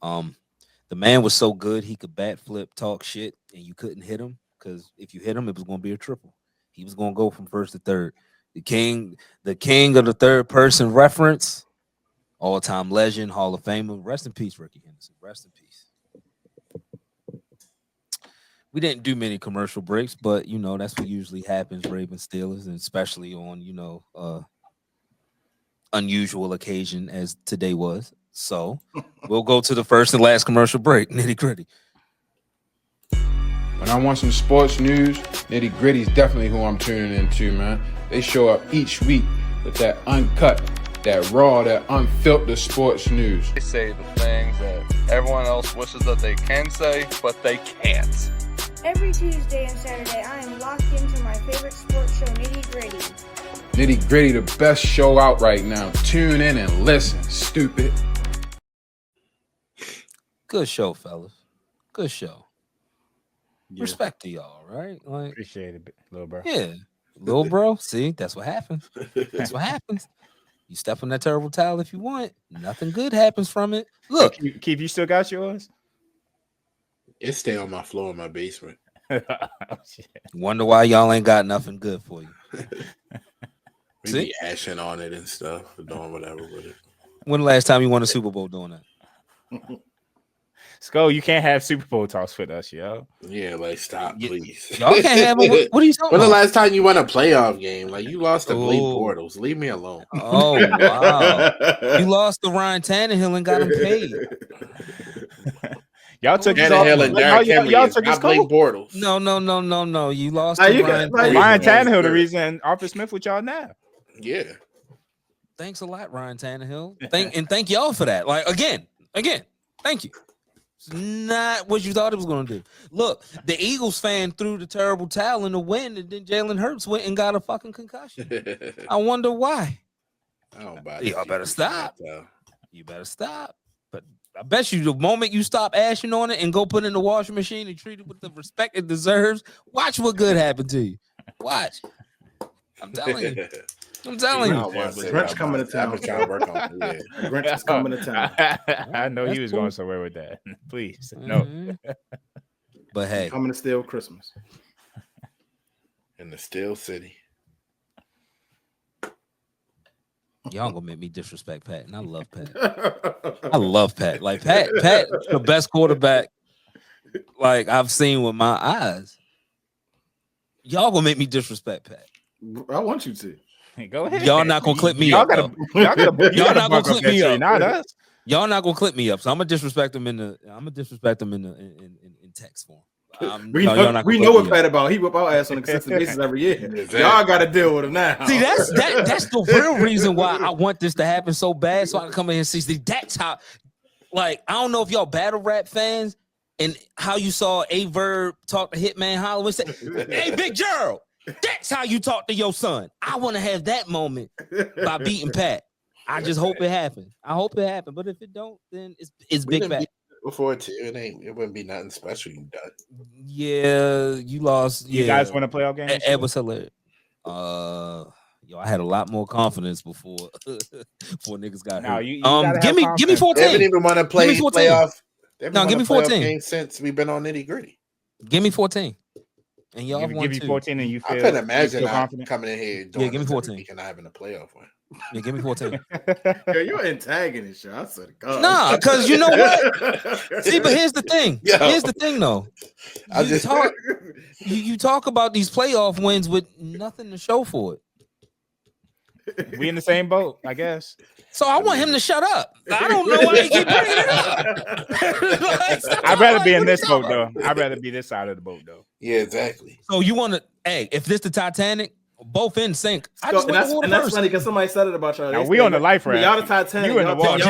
The man was so good he could bat flip, talk shit, and you couldn't hit him because if you hit him, it was going to be a triple. He was going to go from first to third. The king of the third person reference, all-time legend, Hall of Famer. Rest in peace, Ricky Henderson. Rest in peace. We didn't do many commercial breaks, but that's what usually happens. Ravens Steelers, and especially on unusual occasion as today was. So we'll go to the first and last commercial break. Nitty Gritty. When I want some sports news, Nitty Gritty is definitely who I'm tuning into, man. They show up each week with that uncut, that raw, that unfiltered sports news. They say the things that everyone else wishes that they can say, but they can't. Every Tuesday and Saturday, I am locked into my favorite sports show, Nitty Gritty. Nitty Gritty, the best show out right now. Tune in and listen, stupid. Good show, fellas. Good show. Yeah. Respect to y'all, right? Like, appreciate it, little bro. Yeah, little bro. See, that's what happens. That's what happens. You step on that terrible towel if you want. Nothing good happens from it. Look, Keith, you still got yours? It stay on my floor in my basement. Wonder why y'all ain't got nothing good for you. We See? be ashing on it and stuff, doing whatever with it. When the last time you won a Super Bowl doing that? Skull, you can't have Super Bowl talks with us, yo. Yeah, like stop, please. Y'all can't have it. What are you talking When the about? last time you won a playoff game? Like you lost to Blake Oh. Bortles. Leave me alone. Oh wow! You lost to Ryan Tannehill and got him paid. Y'all took his off. Tannehill and Derrick Henry Y'all is took his not Blake coat. Bortles. No. You lost Nah, to you got- Ryan nah, you Tannehill. Ryan got- Tannehill, the reason Arthur Smith with y'all now. Yeah. Thanks a lot, Ryan Tannehill. Thank y'all for that. Like again, thank you. It's not what you thought it was going to do. Look, the Eagles fan threw the terrible towel in the wind, and then Jalen Hurts went and got a fucking concussion. I wonder why. I don't buy Y'all better stop. that. You better stop. But I bet you the moment you stop ashing on it and go put it in the washing machine and treat it with the respect it deserves, watch what good happen to you. Watch. I'm telling you. I'm telling you. Grinch coming to town. I've been trying to work on it. Yeah. Grinch is coming to town. I know That's you was cool. going somewhere with that. Please, no. Mhm. But hey, Coming to steal Christmas. In the Steel City. y'all gonna make me disrespect Pat, and I love Pat. I love Pat. Like Pat, the best quarterback like I've seen with my eyes. Y'all gonna make me disrespect Pat. I want you to. Go ahead. Y'all not gonna clip me Y'all up. gotta, though. y'all gotta, Y'all not gonna clip me up. Not us. Y'all not gonna clip me up. So I'm gonna disrespect them in text form. We no, know, y'all not we gonna know clip what me Pat up. about. He whip our ass on a consistent basis every year. Exactly. Y'all got to deal with him now. See, that's the real reason why I want this to happen so bad, so I can come in here and see. That's how. Like, I don't know if y'all battle rap fans and how you saw A Verb talk to Hitman Holloway say, "Hey, Big Gerald, that's how you talk to your son." I want to have that moment by beating Pat. I just hope it happens. I hope it happens. But if it don't, then it's We Big didn't Pat. beat before too. It wouldn't be nothing special you done. Yeah, you lost. You Yeah. guys want to play all games? It was hilarious. I had a lot more confidence before niggas got No, hurt. you gotta give have me confidence. 14. They haven't even want to play Give me 14. playoff. They haven't No, won give a me playoff 14. game since we've been on Nitty Gritty. Give me 14. And y'all Give won you too. 14 and you feel. I couldn't you imagine feel not confident. coming in here doing give me this every 14. week and not having a playoff win. Yeah, give me 14. Yo, you're antagonist, yo. I said, God. Nah, because you know what? See, but here's the thing. Yo. Here's the thing, though. I You just talk, you talk about these playoff wins with nothing to show for it. We in the same boat, I guess. So I want him to shut up. I don't know why he keep bringing it up. Like, stop I'd rather talking be like, in what this you boat talking about? though. I'd rather be this side of the boat though. yeah, exactly. So you want to? Hey, if this the Titanic, both in sync. I So, just and went that's, to water and that's first. funny because somebody said it about y'all. Now, They we said, on the life raft. Y'all the Titanic. You in the Y'all, water.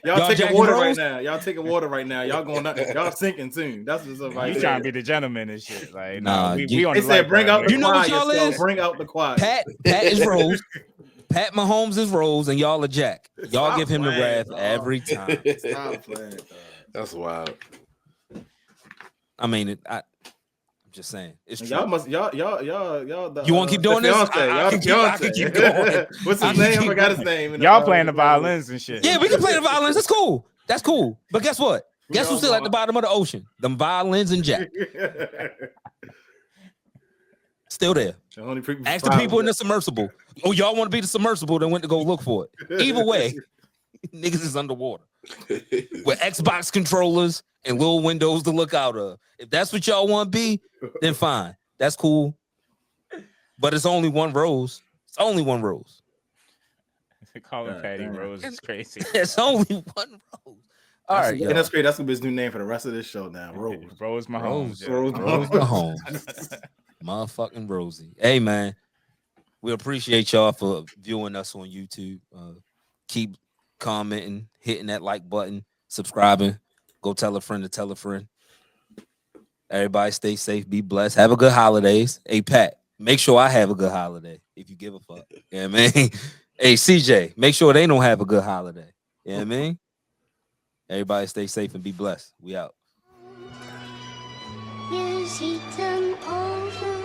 Y'all taking Jack water and right Rose? now. Y'all taking water right now. Y'all going up. Y'all sinking soon. That's what somebody You trying to be the gentleman and shit. Like, Nah, we on They the said life bring raft, out the You know what quiet. y'all Yo, is? bring out the quiet. Pat is Rose. Pat Mahomes is Rose, and y'all are Jack. Y'all Stop give him the playing, wrath dog. every time. Stop playing, dog. That's wild. I mean, I'm just saying. It's true. Y'all must y'all. The, You wanna keep doing the this? fiance. I Y'all can the keep- I fiance. can keep going. What's I his can name? I keep forgot his going. name. Y'all playing the violins and shit. Yeah, we can play the violins. That's cool. That's cool. But guess what? We Guess all who's still at the going- bottom of the ocean? Them violins and Jack. Still there. The only people Ask the people in the submersible. Oh, y'all want to be the submersible? Then went to go look for it. Either way, niggas is underwater with Xbox controllers and little windows to look out of. If that's what y'all want to be, then fine. That's cool. But it's only one rose. It's only one rose. Calling Patty Rose is crazy. It's only one rose. All right, and that's great. That's gonna be his new name for the rest of this show now. Rose. Rose Mahomes. Rose Mahomes. Motherfucking Rosie. Hey, man. We appreciate y'all for viewing us on YouTube. Keep commenting, hitting that like button, subscribing. Go tell a friend to tell a friend. Everybody stay safe, be blessed. Have a good holidays. Hey, Pat, make sure I have a good holiday if you give a fuck. Yeah, man. Hey, CJ, make sure they don't have a good holiday. Yeah, I mean. Everybody stay safe and be blessed. We out. Years eaten over.